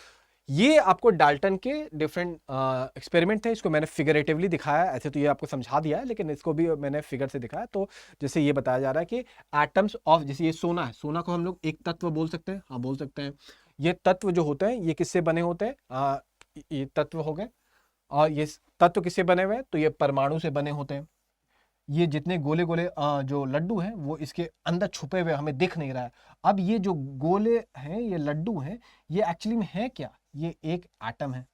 ये आपको डाल्टन के डिफरेंट एक्सपेरिमेंट थे, इसको मैंने फिगरेटिवली दिखाया, ऐसे तो ये आपको समझा दिया है, लेकिन इसको भी मैंने फिगर से दिखाया। तो जैसे ये बताया जा रहा है कि एटम्स ऑफ, जैसे ये सोना है, सोना को हम लोग एक तत्व बोल सकते हैं, हाँ बोल सकते हैं। ये तत्व जो होते हैं ये किससे बने होते हैं? ये तत्व हो गए, और ये तत्व किससे बने हुए हैं? तो ये परमाणु से बने होते हैं। ये जितने गोले गोले जो लड्डू हैं वो इसके अंदर छुपे हुए हमें दिख नहीं रहा है। अब ये जो गोले हैं, ये लड्डू हैं, ये एक्चुअली में है क्या? ये एक एटम है।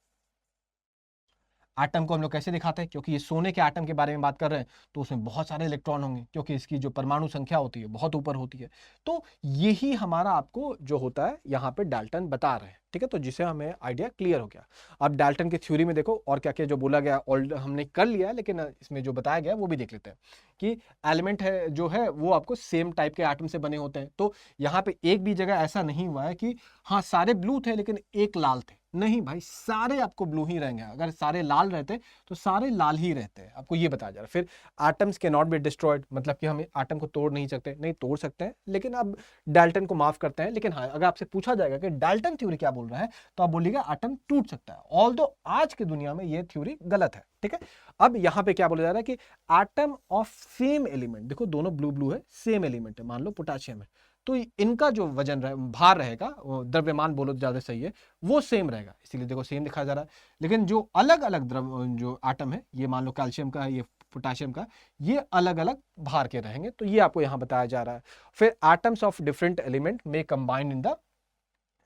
एटम को हम लोग कैसे दिखाते हैं? क्योंकि ये सोने के एटम के बारे में बात कर रहे हैं, तो उसमें बहुत सारे इलेक्ट्रॉन होंगे, क्योंकि इसकी जो परमाणु संख्या होती है बहुत ऊपर होती है। तो यही हमारा आपको जो होता है यहाँ पे डाल्टन बता रहे हैं, ठीक है। तो जिसे हमें आइडिया क्लियर हो गया। अब डाल्टन की थ्योरी में देखो और क्या क्या जो बोला गया, ऑल हमने कर लिया है, लेकिन इसमें जो बताया गया वो भी देख लेते हैं कि एलिमेंट है जो है वो आपको सेम टाइप के एटम से बने होते हैं। तो यहाँ पे एक भी जगह ऐसा नहीं हुआ है कि हाँ सारे ब्लू थे लेकिन एक लाल थे, नहीं भाई, सारे आपको ब्लू ही रहेंगे। अगर सारे लाल रहते तो सारे लाल ही रहते हैं, आपको ये बताया जा रहा है। फिर atoms can not be destroyed, मतलब कि हम एटम को तोड़ नहीं सकते, नहीं तोड़ सकते हैं, लेकिन अब डाल्टन को माफ करते हैं। लेकिन हाँ, अगर आपसे पूछा जाएगा कि डाल्टन थ्योरी क्या बोल रहा है, तो आप बोलिएगा एटम टूट सकता है, ऑल्दो आज की दुनिया में ये थ्योरी गलत है, ठीक है। अब यहाँ पे क्या बोला जा रहा है कि एटम ऑफ सेम एलिमेंट, देखो दोनों ब्लू ब्लू है, सेम एलिमेंट है, मान लो पोटाशियम है, तो इनका जो वजन भार रहेगा, द्रव्यमान बोलो तो ज्यादा सही है, वो सेम रहेगा, इसीलिए देखो सेम दिखाया जा रहा है। लेकिन जो अलग अलग द्रव जो एटम है, ये मान लो कैल्शियम का है, ये पोटाशियम का, ये अलग अलग भार के रहेंगे, तो ये आपको यहां बताया जा रहा है। फिर एटम्स ऑफ डिफरेंट एलिमेंट में combined in the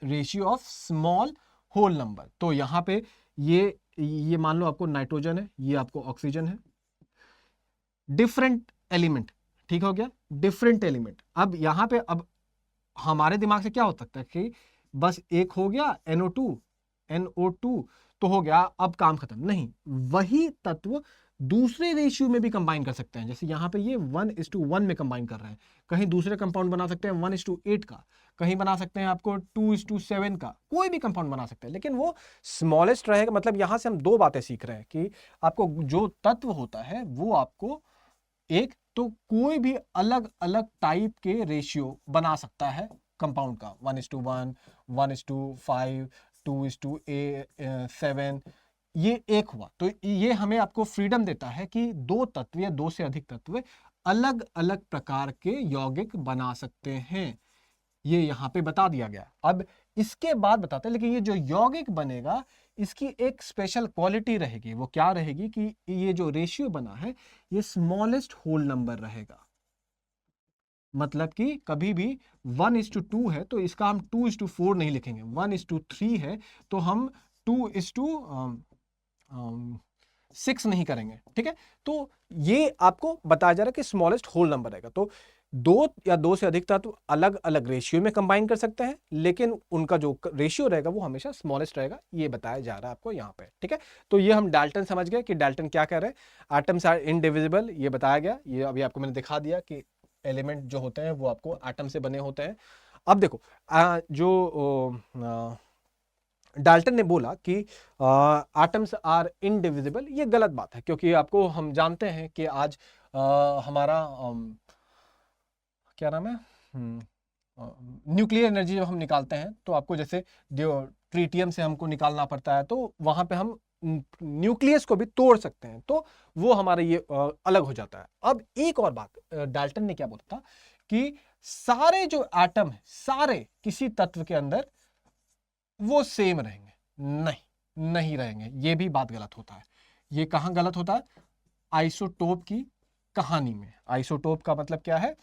ratio of small whole number. तो यहां पे ये मान लो आपको नाइट्रोजन है, ये आपको ऑक्सीजन है, डिफरेंट एलिमेंट, ठीक हो गया, डिफरेंट एलिमेंट। अब यहां पे अब हमारे दिमाग से क्या हो सकता है कि बस एक हो गया NO2 तो हो गया, अब काम खत्म, नहीं, वही तत्व दूसरे रेशियो में भी कंबाइन कर सकते हैं। जैसे यहां पे ये 1:1 में कंबाइन कर रहे हैं, कहीं दूसरे कंपाउंड बना सकते हैं 1:8 का, कहीं बना सकते हैं आपको 2:7 का, कोई भी कंपाउंड बना सकते हैं, लेकिन वो स्मॉलेस्ट रहेगा। मतलब यहां से हम दो बातें सीख रहे हैं कि आपको जो तत्व होता है वो आपको एक तो कोई भी अलग अलग टाइप के रेशियो बना सकता है कंपाउंड का, 1:1, 1:5, 2:7, ये एक हुआ। तो ये हमें आपको फ्रीडम देता है कि दो तत्व या दो से अधिक तत्व अलग अलग प्रकार के यौगिक बना सकते हैं, ये यहां पे बता दिया गया। अब इसके बाद बताते हैं, लेकिन ये जो यौगिक बनेगा इसकी एक स्पेशल क्वालिटी रहेगी। वो क्या रहेगी कि ये जो रेशियो बना है ये स्मॉलेस्ट होल नंबर रहेगा। मतलब कि कभी भी 1:2 है तो इसका हम 2:4 नहीं लिखेंगे, 1:3 है तो हम 2:6 नहीं करेंगे। ठीक है, तो ये आपको बताया जा रहा है कि स्मॉलेस्ट होल नंबर रहेगा। तो दो या दो से अधिक तत्व अलग अलग रेशियो में कंबाइन कर सकते हैं, लेकिन उनका जो रेशियो रहेगा वो हमेशा स्मॉलेस्ट रहेगा, ये बताया जा रहा है आपको यहाँ पे। ठीक है, तो ये हम डाल्टन समझ गए कि डाल्टन क्या कह रहे हैं। एटम्स आर इनडिविजिबल, ये बताया गया, ये अभी आपको मैंने दिखा दिया कि एलिमेंट जो होते हैं वो आपको एटम से बने होते हैं। अब देखो डाल्टन ने बोला कि एटम्स आर इनडिविजिबल, ये गलत बात है, क्योंकि आपको हम जानते हैं कि आज हमारा क्या नाम है, न्यूक्लियर एनर्जी जब हम निकालते हैं तो आपको जैसे ट्रीटियम से हमको निकालना पड़ता है, तो वहां पे हम न्यूक्लियस को भी तोड़ सकते हैं, तो वो हमारा ये अलग हो जाता है। अब एक और बात, डाल्टन ने क्या बोला था कि सारे जो एटम है सारे किसी तत्व के अंदर वो सेम रहेंगे, नहीं रहेंगे, ये भी बात गलत होता है। ये कहां गलत होता है? आइसोटोप की कहानी में। आइसोटोप का मतलब क्या है?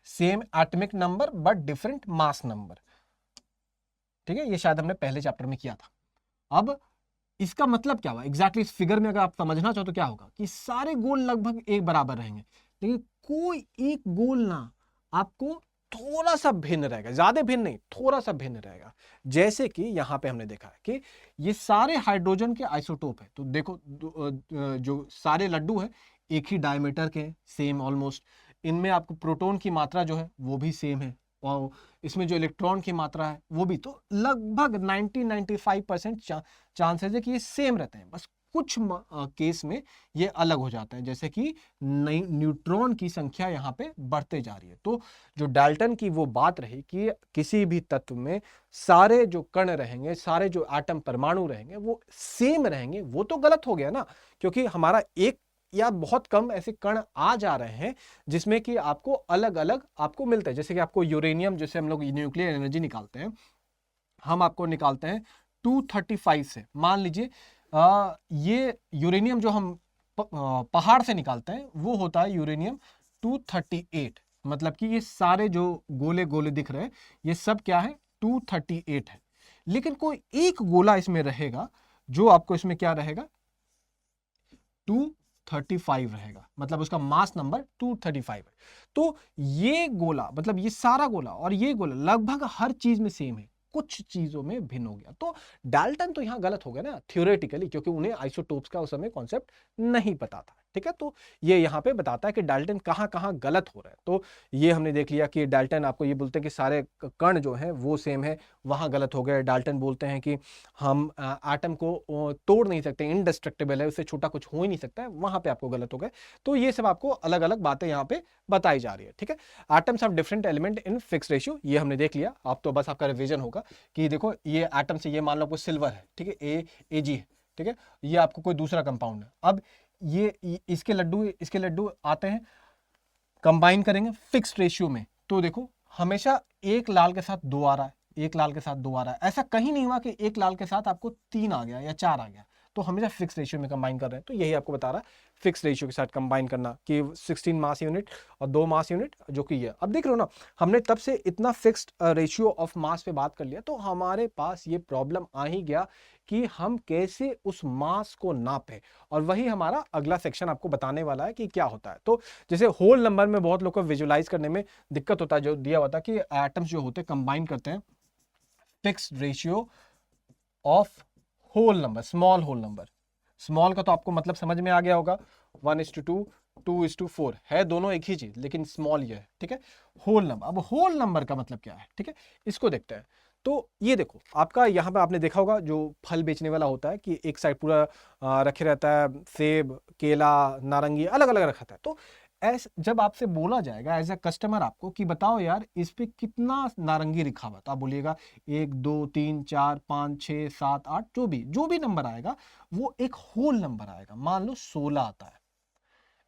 Same atomic number but different mass number. ठीक है, ये शायद हमने पहले चैप्टर में किया था। अब इसका मतलब क्या हुआ एग्जैक्टली इस फिगर में, अगर आप समझना चाहो तो क्या होगा कि सारे गोल लगभग एक बराबर रहेंगे, लेकिन कोई एक गोल ना आपको थोड़ा सा भिन्न रहेगा, ज्यादा भिन्न नहीं, थोड़ा सा भिन्न रहेगा। जैसे कि यहां पे हमने देखा है कि ये सारे हाइड्रोजन के आइसोटोप है, तो देखो जो सारे लड्डू है एक ही डायमीटर के, सेम ऑलमोस्ट। इनमें आपको प्रोटॉन की मात्रा जो है वो भी सेम है, और इसमें जो इलेक्ट्रॉन की मात्रा है वो भी, तो लगभग 90-95% चांसेस है कि ये सेम रहते हैं। बस कुछ केस में ये अलग हो जाता है, जैसे कि न्यूट्रॉन की संख्या यहाँ पे बढ़ते जा रही है। तो जो डाल्टन की वो बात रही कि किसी भी तत्व में सारे जो कण रहेंगे, सारे जो एटम परमाणु रहेंगे वो सेम रहेंगे, वो तो गलत हो गया ना, क्योंकि हमारा एक या बहुत कम ऐसे कण आ जा रहे हैं जिसमें कि आपको अलग अलग आपको मिलता है। जैसे कि आपको यूरेनियम, जैसे हम लोग न्यूक्लियर एनर्जी निकालते हैं, हम आपको निकालते हैं 235 से। मान लीजिए ये यूरेनियम जो हम पहाड़ से निकालते हैं वो होता है यूरेनियम 238। मतलब कि ये सारे जो गोले गोले दिख रहे हैं ये सब क्या है? 238 है। लेकिन कोई एक गोला इसमें रहेगा जो आपको इसमें क्या रहेगा? 235 रहेगा, मतलब उसका मास नंबर 235 है। तो ये गोला, मतलब ये सारा गोला और ये गोला लगभग हर चीज में सेम है, कुछ चीजों में भिन्न हो गया। तो डाल्टन तो यहां गलत हो गया ना थ्योरेटिकली, क्योंकि उन्हें आइसोटोप्स का उस समय कॉन्सेप्ट नहीं पता था। ठीक है, तो ये यहां पे बताता है कि डाल्टन कहां कहां गलत हो रहा है। तो ये हमने देख लिया कि डाल्टन आपको ये बोलते हैं कि सारे कण जो हैं वो सेम है, वहां गलत हो गए। डाल्टन बोलते हैं कि हम एटम को तोड़ नहीं सकते, इनडिस्ट्रक्टिबल है, उससे छोटा कुछ हो ही नहीं सकता है, वहां पे आपको गलत हो गए। तो ये सब आपको अलग अलग बातें यहाँ पे बताई जा रही है। ठीक है, atoms have different element in fixed ratio, ये हमने देख लिया। आप तो बस आपका रिवीजन होगा कि देखो ये एटम से, ये मान लो आपको सिल्वर है, ठीक है, Ag है, ठीक है, ये आपको कोई दूसरा कंपाउंड है। अब ये इसके लड्डू आते हैं, कंबाइन करेंगे फिक्स्ड रेशियो में, तो देखो हमेशा एक लाल के साथ दो आ रहा है, एक लाल के साथ दो आ रहा है। ऐसा कहीं नहीं हुआ कि एक लाल के साथ आपको 3 आ गया या 4 आ गया, तो हमेशा फिक्स रेशियो में कंबाइन कर रहे हैं। तो यही आपको बता रहा है फिक्स रेशियो के साथ कंबाइन करना कि 16 मास यूनिट और 2 मास यूनिट, जो कि ये अब देख रहे हो ना, हमने तब से इतना फिक्स्ड रेशियो ऑफ मास पे बात कर लिया, तो हमारे पास ये प्रॉब्लम आ ही गया कि हम कैसे उस मास को नापें। और वही हमारा अगला सेक्शन आपको बताने वाला है कि क्या होता है। तो जैसे होल नंबर में बहुत लोग को विजुलाइज करने में दिक्कत होता है, जो दिया होता है कि एटम्स जो होते हैं कंबाइन करते हैं fixed ratio of whole number, small whole number. Small का तो आपको मतलब समझ में आ गया होगा, 1:2, 2:4 है, दोनों एक ही चीज, लेकिन स्मॉल ये है। ठीक है, होल नंबर। अब होल नंबर का मतलब क्या है? ठीक है, इसको देखते हैं। तो ये देखो आपका यहाँ पे आपने देखा होगा जो फल बेचने वाला होता है कि एक साइड पूरा रखे रहता है, सेब, केला, नारंगी अलग अलग रखा है। तो जब आपसे बोला जाएगा एज ए कस्टमर आपको कि बताओ यार इस पे कितना नारंगी लिखा हुआ, तो आप बोलिएगा 1 2 3 4 5 6 7 8, जो भी नंबर आएगा वो एक होल नंबर आएगा। मान लो 16 आता है,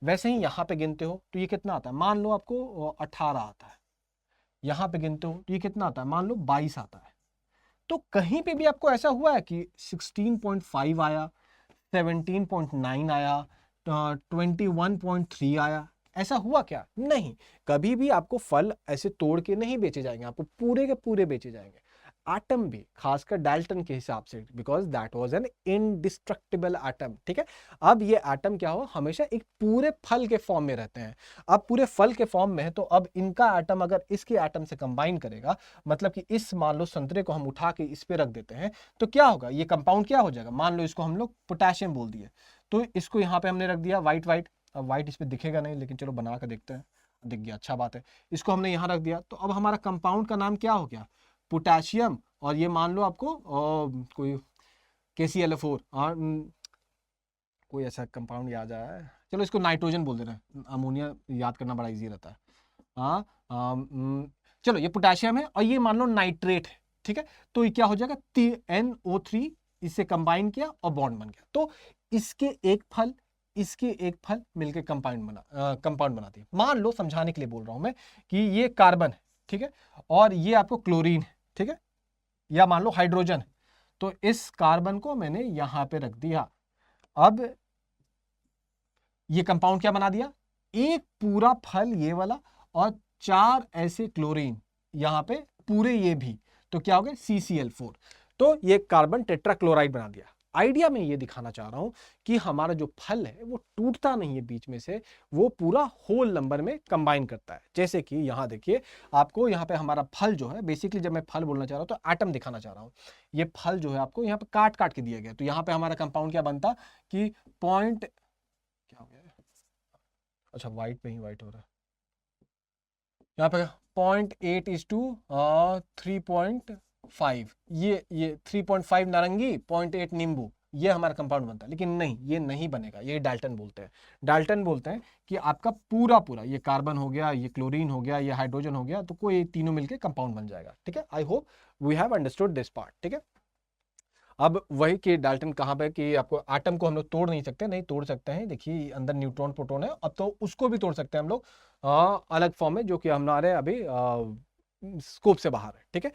वैसे ही यहाँ पे गिनते हो तो ये कितना आता है? मान लो आपको 18 आता है। यहाँ पे गिनते हो तो ये कितना आता है? मान लो 22 आता है। तो कहीं पे भी आपको ऐसा हुआ है कि 16.5 आया, 17.9 आया, 21.3 आया, ऐसा हुआ क्या? नहीं, कभी भी आपको फल ऐसे तोड़ के नहीं बेचे जाएंगे, आपको पूरे के पूरे बेचे जाएंगे। एटम भी, खासकर डाल्टन के हिसाब से, because that was an indestructible atom. ठीक है, अब ये एटम क्या हो, हमेशा एक पूरे फल के फॉर्म में रहते हैं। अब पूरे फल के फॉर्म में है तो अब इनका एटम अगर इसके एटम से कंबाइन करेगा, मतलब कि इस, मान लो संतरे को हम उठा के इस पे रख देते हैं, तो क्या होगा, ये कंपाउंड क्या हो जाएगा, मान लो इसको हम लोग पोटेशियम बोल दिए, तो इसको यहाँ पे हमने रख दिया व्हाइट व्हाइट। अब व्हाइट इस पे दिखेगा नहीं, लेकिन चलो बना कर देखते हैं, दिख गया, अच्छा बात है। इसको हमने यहाँ रख दिया, तो अब हमारा कंपाउंड का नाम क्या हो गया, पोटेशियम। और ये मान लो आपको कोई KClO4 और कोई ऐसा कंपाउंड याद आया है, चलो इसको नाइट्रोजन बोल दे रहे हैं, अमोनिया याद करना बड़ा इजी रहता है। हाँ, चलो ये पोटेशियम है और ये मान लो नाइट्रेट है। ठीक है, तो ये क्या हो जाएगा, NO3, इससे कंबाइन किया और बॉन्ड बन गया, तो इसके एक फल, इसके एक फल मिलकर कंपाउंड बनाती है। मान लो, समझाने के लिए बोल रहा हूं मैं, कि ये कार्बन है, ठीक है, और ये आपको क्लोरीन है, ठीक है, या मान लो हाइड्रोजन, तो इस कार्बन को मैंने यहां पे रख दिया। अब ये कंपाउंड क्या बना दिया, एक पूरा फल ये वाला और 4 ऐसे क्लोरीन यहां पे पूरे ये भी, तो क्या हो गया, CCl4, तो ये कार्बन टेट्राक्लोराइड बना दिया। आइडिया में ये दिखाना चाह रहा हूं कि हमारा जो फल है वो टूटता नहीं है बीच में से, वो पूरा होल नंबर में कंबाइन करता है। जैसे कि यहां देखिए, आपको यहां पे हमारा फल जो है, बेसिकली जब मैं फल बोलना चाह रहा हूं तो एटम दिखाना चाह रहा हूं। ये फल जो है आपको यहाँ पे काट काट के दिया गया, तो यहाँ पे हमारा कंपाउंड क्या बनता कि पॉइंट, क्या हो गया, अच्छा व्हाइट पे ही व्हाइट हो रहा है, यहाँ पे 0.8 इज टू 3.5, ये 3.5 नारंगी, 0.8 नींबू, ये हमारा कंपाउंड बनता है। लेकिन नहीं, ये नहीं बनेगा, ये डाल्टन बोलते हैं। डाल्टन बोलते हैं कि आपका पूरा पूरा, ये कार्बन हो गया, ये क्लोरीन हो गया, ये हाइड्रोजन हो गया, तो कोई तीनों मिलकर कंपाउंड बन जाएगा। ठीक है, I hope we have understood this part. ठीक है, अब वही कि डाल्टन कहाँ पे, कि आपको एटम को हम लोग तोड़ नहीं सकते, नहीं तोड़ सकते हैं, देखिए अंदर न्यूट्रॉन प्रोटॉन है, अब तो उसको भी तोड़ सकते हैं हम लोग अलग फॉर्म में, जो कि हमारे अभी स्कोप से बाहर है। ठीक है,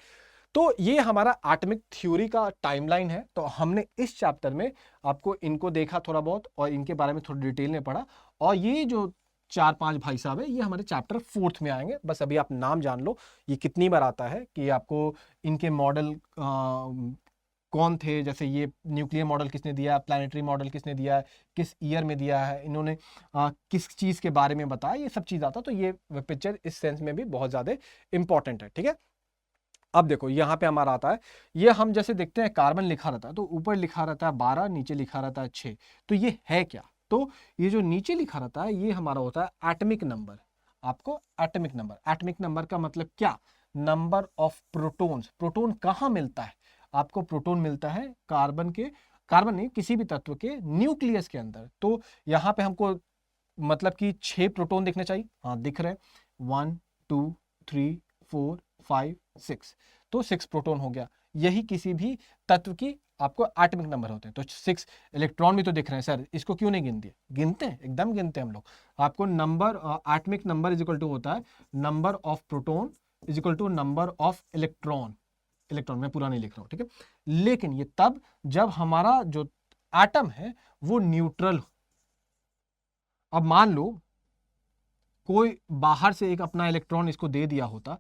तो ये हमारा एटॉमिक थ्योरी का टाइमलाइन है। तो हमने इस चैप्टर में आपको इनको देखा थोड़ा बहुत, और इनके बारे में थोड़ा डिटेल में पढ़ा, और ये जो 4-5 भाई साहब है, ये हमारे चैप्टर 4th में आएंगे। बस अभी आप नाम जान लो ये कितनी बार आता है, कि आपको इनके मॉडल कौन थे, जैसे ये न्यूक्लियर मॉडल किसने दिया, प्लानिटरी मॉडल किसने दिया है, किस ईयर में दिया है, इन्होंने किस चीज़ के बारे में बताया, ये सब चीज़ आता। तो ये पिक्चर इस सेंस में भी बहुत ज़्यादा इंपॉर्टेंट है। ठीक है, अब देखो यहाँ पे हमारा आता है, ये हम जैसे देखते हैं कार्बन लिखा रहता है, तो ऊपर लिखा रहता है 12, नीचे लिखा रहता है 6, तो ये है क्या, तो ये जो नीचे लिखा रहता है ये हमारा होता है एटॉमिक नंबर। आपको एटॉमिक नंबर, एटॉमिक नंबर का मतलब क्या, नंबर ऑफ प्रोटॉन्स। प्रोटॉन कहाँ मिलता है, आपको प्रोटॉन मिलता है कार्बन के, कार्बन नहीं, किसी भी तत्व के न्यूक्लियस के अंदर। तो यहाँ पे हमको मतलब कि 6 प्रोटॉन दिखने चाहिए, हाँ दिख रहे हैं, 1 2 3 4 5 6, तो 6 प्रोटॉन हो गया। यही किसी भी तत्व की आपको एटॉमिक नंबर होते हैं। तो 6 इलेक्ट्रॉन भी तो दिख रहे हैं सर, इसको क्यों नहीं गिनते, गिनते हैं, एकदम गिनते हैं हम लोग। आपको number, atomic number is equal to होता है number of proton is equal to number of electron. Electron मैं पूरा नहीं लिख रहा हूं, ठीक है, लेकिन ये तब जब हमारा जो एटम है वो न्यूट्रल हो। अब मान लो कोई बाहर से एक अपना इलेक्ट्रॉन इसको दे दिया होता,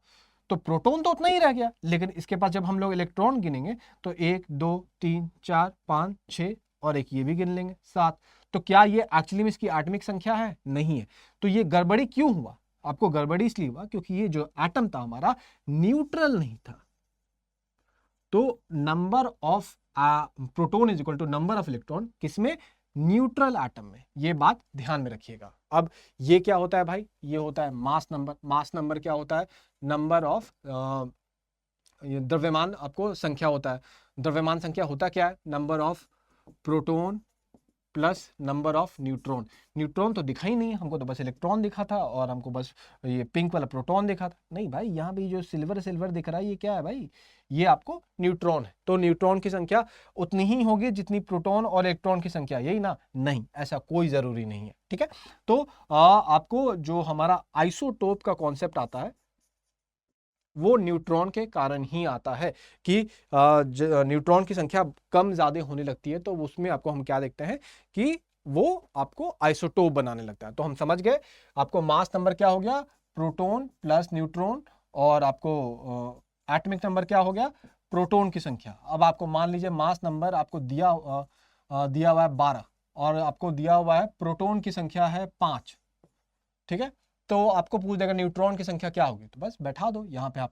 तो प्रोटॉन तो उतना ही रह गया, लेकिन इसके पास जब हम लोग इलेक्ट्रॉन गिनेंगे तो 1 2 3 4 5 6 और एक ये भी गिन लेंगे 7, तो क्या ये एक्चुअली में इसकी एटॉमिक संख्या है, नहीं है। तो ये गड़बड़ी क्यों हुआ, आपको गड़बड़ी इसलिए हुआ क्योंकि ये जो एटम था हमारा न्यूट्रल नहीं था। तो number of proton is equal to number of electron किसमें, न्यूट्रल एटम में, ये बात ध्यान में रखिएगा। अब ये क्या होता है भाई, ये होता है मास नंबर। मास नंबर क्या होता है, नंबर ऑफ द्रव्यमान आपको संख्या होता है। द्रव्यमान संख्या होता क्या है, number of proton plus number of neutron. Neutron तो दिखा ही नहीं, हमको तो बस इलेक्ट्रॉन दिखा था, और हमको बस ये पिंक वाला प्रोटॉन दिखा था। नहीं भाई, यहाँ पे जो सिल्वर सिल्वर दिख रहा है ये क्या है भाई, ये आपको न्यूट्रॉन है। तो न्यूट्रॉन की संख्या उतनी ही होगी जितनी प्रोटॉन और इलेक्ट्रॉन की संख्या, यही ना, नहीं, ऐसा कोई जरूरी नहीं है। ठीक है, तो आपको जो हमारा आइसोटोप का कॉन्सेप्ट आता है, वो न्यूट्रॉन के कारण ही आता है कि न्यूट्रॉन की संख्या कम ज़्यादा होने लगती है, तो उसमें आपको हम क्या देखते हैं कि वो आपको आइसोटोप बनाने लगता है। तो हम समझ गए, आपको मास नंबर क्या हो गया, प्रोटॉन प्लस न्यूट्रॉन, और आपको एटॉमिक नंबर क्या हो गया, प्रोटॉन की संख्या। अब आपको मान लीजिए मास नंबर आपको दिया हुआ है 12 और आपको दिया हुआ है प्रोटॉन की संख्या है 5, ठीक है। तो आपको पूछ देगा न्यूट्रॉन की संख्या क्या होगी, तो बस बैठा दो यहाँ पे, आप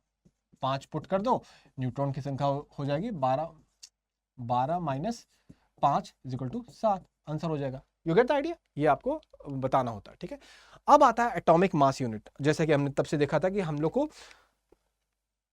5 पुट कर दो, न्यूट्रॉन की संख्या हो जाएगी 12 minus 5 is equal to 7, answer हो जाएगा। यू गेट द आइडिया, ये आपको बताना होता है, ठीक है। अब आता है एटॉमिक मास यूनिट। जैसे कि हमने तब से देखा था कि हम लोग को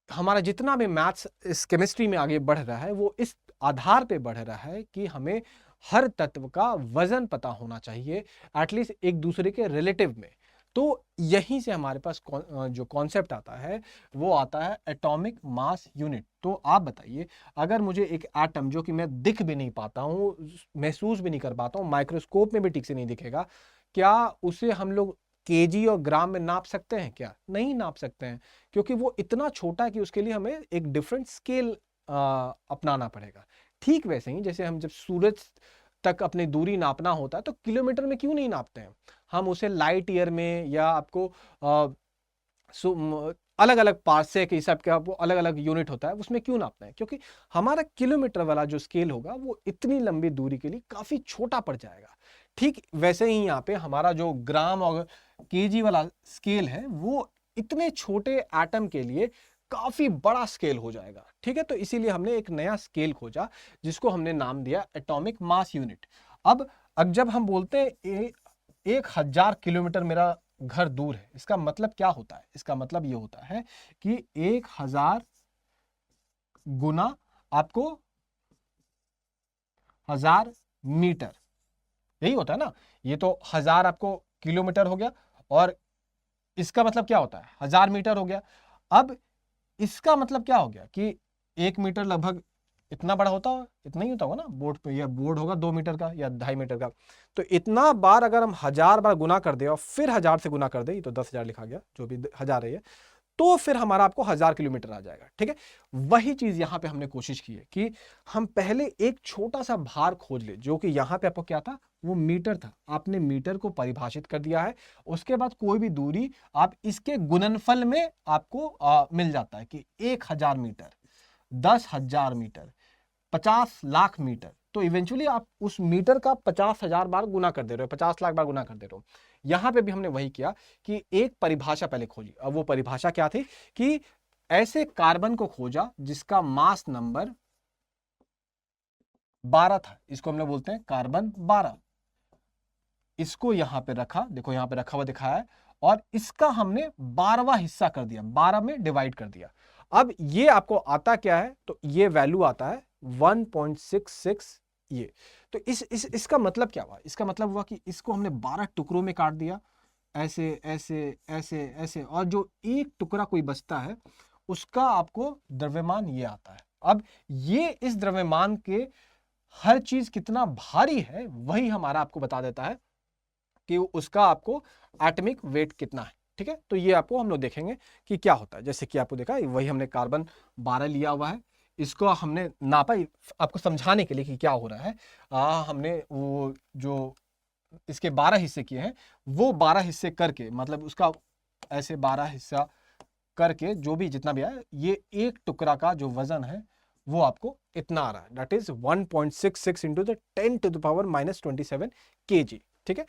हमारा जितना भी मैथ्स इस केमिस्ट्री में आगे बढ़ रहा है वो इस आधार पे बढ़ रहा है कि हमें हर तत्व का वजन पता होना चाहिए, एटलीस्ट एक दूसरे के रिलेटिव में। तो यहीं से हमारे पास जो कॉन्सेप्ट आता है वो आता है एटॉमिक मास यूनिट। तो आप बताइए, अगर मुझे एक एटम जो कि मैं दिख भी नहीं पाता हूँ, महसूस भी नहीं कर पाता हूँ, माइक्रोस्कोप में भी ठीक से नहीं दिखेगा, क्या उसे हम लोग केजी और ग्राम में नाप सकते हैं? क्या नहीं नाप सकते हैं, क्योंकि वो इतना छोटा है कि उसके लिए हमें एक डिफरेंट स्केल अपनाना पड़ेगा। ठीक वैसे ही जैसे हम जब सूरज तक अपनी दूरी नापना होता है तो किलोमीटर में क्यों नहीं नापते हैं, हम उसे लाइट ईयर में या आपको अलग अलग पार्सेक के हिसाब का वो अलग अलग यूनिट होता है, उसमें क्यों नापते हैं, क्योंकि हमारा किलोमीटर वाला जो स्केल होगा वो इतनी लंबी दूरी के लिए काफी छोटा पड़ जाएगा। ठीक वैसे ही यहाँ पे हमारा जो ग्राम और केजी वाला स्केल है वो इतने छोटे एटम के लिए काफी बड़ा स्केल हो जाएगा, ठीक है। तो इसीलिए हमने एक नया स्केल खोजा जिसको हमने नाम दिया एटॉमिक मास यूनिट। अब जब हम बोलते हैं 1000 किलोमीटर मेरा घर दूर है, इसका मतलब क्या होता है, इसका मतलब ये होता है कि 1000 गुना आपको 1000 मीटर, यही होता है ना। ये तो 1000 आपको किलोमीटर हो गया, और इसका मतलब क्या होता है, 1000 मीटर हो गया। अब इसका मतलब क्या हो गया कि 1 मीटर लगभग इतना बड़ा होता होगा, इतना ही होता होगा ना बोर्ड पे, या बोर्ड होगा 2 मीटर का या 2.5 मीटर का। तो इतना बार अगर हम 1000 बार गुना कर दे और फिर 1000 से गुना कर दे, तो 10,000 लिखा गया, जो भी 1000 है, तो फिर हमारा आपको 1000 किलोमीटर आ जाएगा, ठीक है। वही चीज यहां पे हमने कोशिश की है कि हम पहले एक छोटा सा भार खोज ले, जो कि यहां पे आपको क्या था, वो मीटर था। आपने मीटर को परिभाषित कर दिया है, उसके बाद कोई भी दूरी आप इसके गुणनफल में आपको मिल जाता है कि 1000 मीटर, 10,000 मीटर, 50 लाख मीटर। तो इवेंचुअली आप उस मीटर का 50,000 बार गुना कर दे रहे हो, 50 लाख बार गुना कर दे रहे हो। यहां पे भी हमने वही किया कि एक परिभाषा पहले खोजी। अब वो परिभाषा क्या थी कि ऐसे कार्बन को खोजा जिसका मास नंबर 12 था, इसको हम लोग बोलते हैं कार्बन 12। इसको यहां पे रखा, देखो यहां पे रखा हुआ दिखाया है, और इसका हमने 12वां हिस्सा कर दिया, 12 में डिवाइड कर दिया। अब ये आपको आता क्या है, तो ये वैल्यू आता है 1.66। ये तो इसका मतलब क्या हुआ, इसका मतलब हुआ कि इसको हमने 12 टुकड़ों में काट दिया, ऐसे ऐसे ऐसे ऐसे, और जो एक टुकड़ा कोई बचता है उसका आपको द्रव्यमान ये आता है। अब ये इस द्रव्यमान के हर चीज कितना भारी है वही हमारा आपको बता देता है कि उसका आपको एटॉमिक वेट कितना है, ठीक है। तो ये आपको हम लोग देखेंगे कि क्या होता है। जैसे कि आपको देखा, वही हमने कार्बन 12 लिया हुआ है, इसको हमने नापा आपको समझाने के लिए कि क्या हो रहा है। हमने वो जो इसके 12 हिस्से किए हैं, वो 12 हिस्से करके, मतलब उसका ऐसे 12 हिस्सा करके जो भी जितना भी है, ये एक टुकड़ा का जो वजन है वो आपको इतना आ रहा है, that is 1.66 into the 10 to the power -27 kg, ठीक है।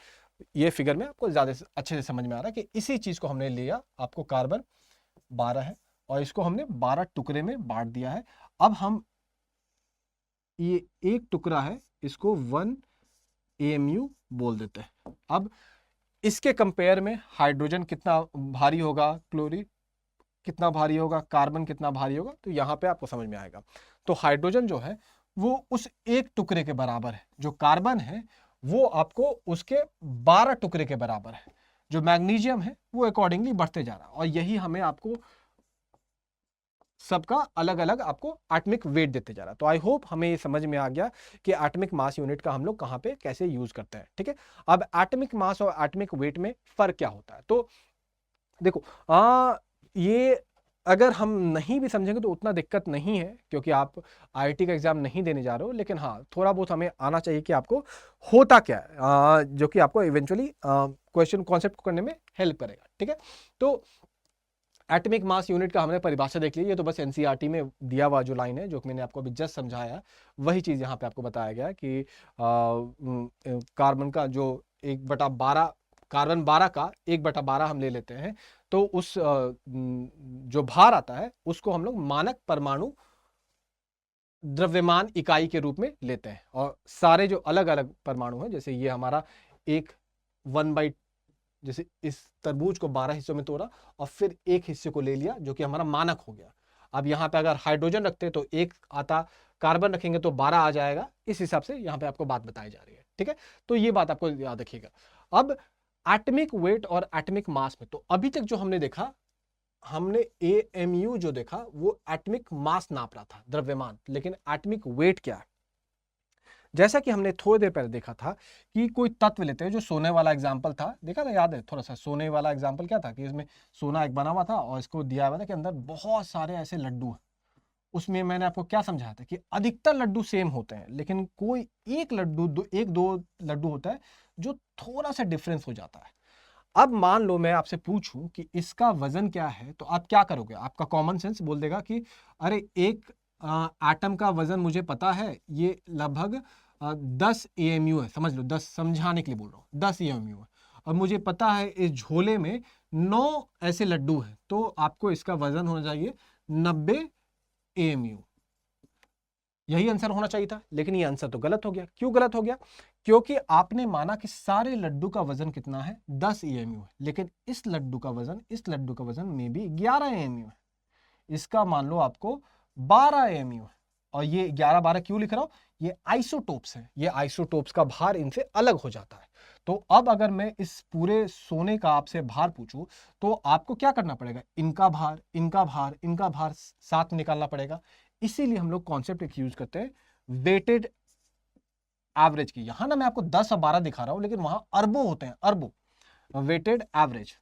ये फिगर में आपको ज्यादा अच्छे से समझ में आ रहा है कि इसी चीज को हमने लिया, आपको कार्बन 12 है और इसको हमने 12 टुकड़े में बांट दिया है। अब हम ये एक टुकड़ा है, इसको 1 AMU बोल देते हैं। अब इसके कंपेयर में हाइड्रोजन कितना भारी होगा, क्लोरीन कितना भारी होगा, कार्बन कितना भारी होगा, तो यहां पे आपको समझ में आएगा। तो हाइड्रोजन जो है वो उस एक टुकड़े के बराबर है, जो कार्बन है वो आपको उसके 12 टुकड़े के बराबर है। जो मैग्नीशियम है वो अकॉर्डिंगली बढ़ते जा रहा है, और यही हमें आपको सबका अलग अलग आपको एटॉमिक वेट देते जा रहा है। तो आई होप हमें ये समझ में आ गया कि एटॉमिक मास यूनिट का हम लोग कहां पे कैसे यूज करते हैं, ठीक है। अब एटॉमिक मास और एटॉमिक वेट में फर्क क्या होता है, तो देखो ये अगर हम नहीं भी समझेंगे तो उतना दिक्कत नहीं है, क्योंकि आप आईआईटी का एग्जाम नहीं देने जा रहे हो, लेकिन हाँ थोड़ा बहुत हमें आना चाहिए कि आपको होता क्या है, जो कि आपको इवेंचुअली क्वेश्चन कॉन्सेप्ट को करने में हेल्प करेगा। ठीक है, तो एटॉमिक मास यूनिट का हमने परिभाषा देख ली, ये तो बस एनसीईआरटी में दिया हुआ जो लाइन है, जो मैंने आपको अभी जस्ट समझाया, वही चीज़ यहाँ पे आपको बताया गया कि कार्बन का जो 1/12, कार्बन 12 का 1/12 हम ले लेते हैं, तो उस जो भार आता है उसको हम लोग मानक परमाणु द्रव्यमान इकाई के रूप में लेते हैं। और सारे जो अलग अलग परमाणु हैं, जैसे ये हमारा एक 1/, जैसे इस तरबूज को 12 हिस्सों में तोड़ा और फिर एक हिस्से को ले लिया जो कि हमारा मानक हो गया। अब यहाँ पे अगर हाइड्रोजन रखते तो एक आता, कार्बन रखेंगे तो 12 आ जाएगा। इस हिसाब से यहाँ पे आपको बात बताई जा रही है। ठीक है, तो ये बात आपको याद रखिएगा। अब एटॉमिक वेट और एटॉमिक मास में, तो अभी तक जो हमने देखा, हमने एएमयू जो देखा वो एटॉमिक मास नाप रहा था, द्रव्यमान, लेकिन एटॉमिक वेट क्या है? जैसा कि हमने थोड़ी देर पहले देखा था कि कोई तत्व लेते हैं, जो सोने वाला एग्जाम्पल था, देखा था, याद है थोड़ा सा? सोने वाला एग्जाम्पल क्या था कि इसमें सोना एक बना हुआ था और इसको दिया हुआ था कि अंदर बहुत सारे ऐसे लड्डू हैं। उसमें मैंने आपको क्या समझाया था कि अधिकतर लड्डू सेम होते हैं, लेकिन कोई एक लड्डू, एक दो लड्डू होता है जो थोड़ा सा डिफरेंस हो जाता है। अब मान लो मैं आपसे पूछूं कि इसका वजन क्या है, तो आप क्या करोगे? आपका कॉमन सेंस बोल देगा कि अरे एक एटम का वजन मुझे पता है, ये लगभग 10 एएमयू है, समझ लो, 10 समझाने के लिए बोल रहा हूँ, 10 एएमयू है। और मुझे पता है इस झोले में 9 ऐसे लड्डू हैं, तो आपको इसका वजन होना चाहिए 90 एएमयू। यही आंसर होना चाहिए था, लेकिन ये आंसर तो गलत हो गया। क्यों गलत हो गया? क्योंकि आपने माना कि सारे लड्डू का वजन कितना है, 10 एएमयू है, लेकिन इस लड्डू का वजन में भी 11 एएमयू है। इसका मान लो आपको 12 एएमयू है। और ये 11-12 क्यों लिख रहा हूं? ये आइसोटोप्स हैं, ये आइसोटोप्स का भार इनसे अलग हो जाता है। तो अब अगर मैं इस पूरे सोने का आपसे भार पूछूं, तो आपको क्या करना पड़ेगा? इनका भार, इनका भार, इनका भार साथ निकालना पड़ेगा। इसीलिए हम लोग कॉन्सेप्ट एक यूज करते हैं, वेटेड एवरेज की। यहां ना मैं आपको 10 और 12 दिखा रहा हूं, लेकिन वहां अरबों होते हैं, अरबों। वेटेड एवरेज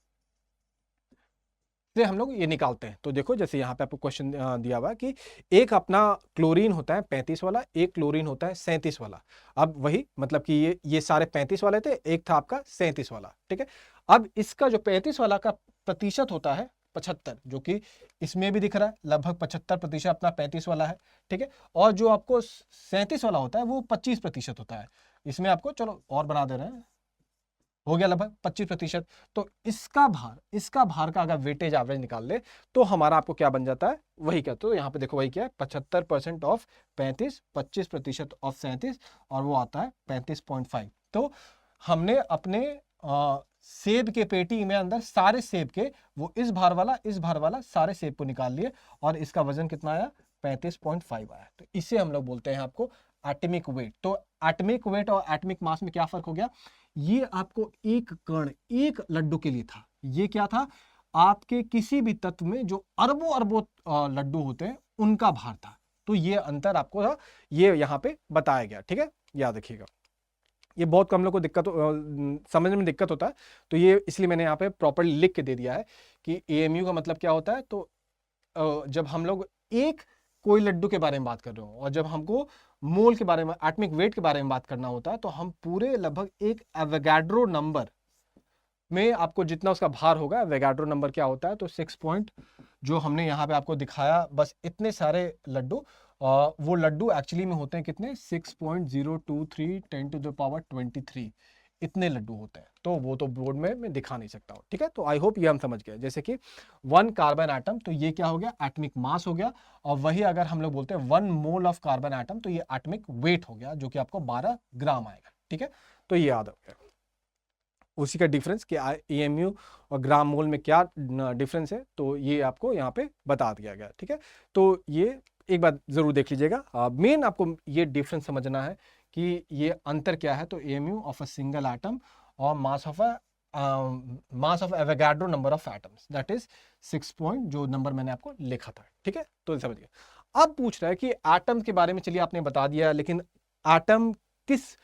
से हम लोग ये निकालते हैं। तो देखो, जैसे यहाँ पे आपको क्वेश्चन दिया हुआ है कि एक अपना क्लोरीन होता है 35 वाला, एक क्लोरीन होता है 37 वाला। अब वही मतलब कि ये सारे 35 वाले थे, एक था आपका 37 वाला। ठीक है, अब इसका जो 35 वाला का प्रतिशत होता है 75, जो कि इसमें भी दिख रहा है, लगभग 75% अपना 35 वाला है। ठीक है, और जो आपको 37 वाला होता है वो 25% होता है। इसमें आपको, चलो और बना दे रहे हैं, हो गया लगभग 25%। तो इसका भार का अगर वेटेज एवरेज निकाल ले, तो हमारा आपको क्या बन जाता है? वही क्या, तो यहाँ पे देखो वही क्या है, 75% ऑफ 35, 25% ऑफ 37, और वो आता है 35.5। तो हमने अपने सेब के पेटी में अंदर सारे सेब के, वो इस भार वाला सारे सेब को निकाल लिए, और इसका वजन कितना आया? 35.5 आया। तो इसे हम लोग बोलते हैं आपको एटॉमिक वेट। तो एटॉमिक वेट और एटॉमिक मास में क्या फर्क हो गया? ये आपको एक कण, एक लड्डू के लिए था, ये क्या था? आपके किसी भी तत्व में जो अरबों अरबों लड्डू होते हैं, उनका भार था। तो ये अंतर आपको ये यहाँ पे बताया गया। ठीक है, याद रखिएगा। ये बहुत कम लोग को समझने में दिक्कत होता है, तो ये इसलिए मैंने यहाँ पे प्रॉपर्ली लिख के दे दिया है कि एएमयू का मतलब क्या होता है। तो जब हम लोग एक कोई लड्डू के बारे में बात कर रहे हो, और जब हमको मोल के बारे में, एटॉमिक वेट के बारे में बात करना होता है, तो हम पूरे लगभग एक एवोगाड्रो नंबर में आपको जितना उसका भार होगा, एवोगाड्रो नंबर क्या होता है, तो 6 पॉइंट, जो हमने यहाँ पे आपको दिखाया, बस इतने सारे लड्डू, वो लड्डू एक्चुअली में होते हैं कितने? 6.023 10⁻23, इतने लड्डू होते हैं। तो वो तो बोर्ड में मैं दिखा नहीं सकता हूँ। ठीक है, तो आई होप ये हम समझ गए। जैसे कि 1 कार्बन एटम, तो ये क्या हो गया? एटॉमिक मास हो गया। और वही अगर हम लोग बोलते हैं 1 मोल ऑफ कार्बन एटम, तो ये एटॉमिक वेट हो गया, जो कि आपको 12 ग्राम आएगा। ठीक है, तो ये याद रखें। उसी का डिफरेंस कि एएमयू और ग्राम मोल में क्या डिफरेंस है, तो ये आपको यहाँ पे बता दिया गया। ठीक है, तो ये एक बात जरूर देख लीजिएगा। मेन आपको ये डिफरेंस समझना है कि ये अंतर क्या है। तो AMU of a single atom और mass of Avogadro number of atoms, that is 6 point, जो नंबर मैंने आपको लिखा था। ठीक है, तो समझ गए। अब पूछ रहा है कि एटम के बारे में, चलिए आपने बता दिया, लेकिन एटम किस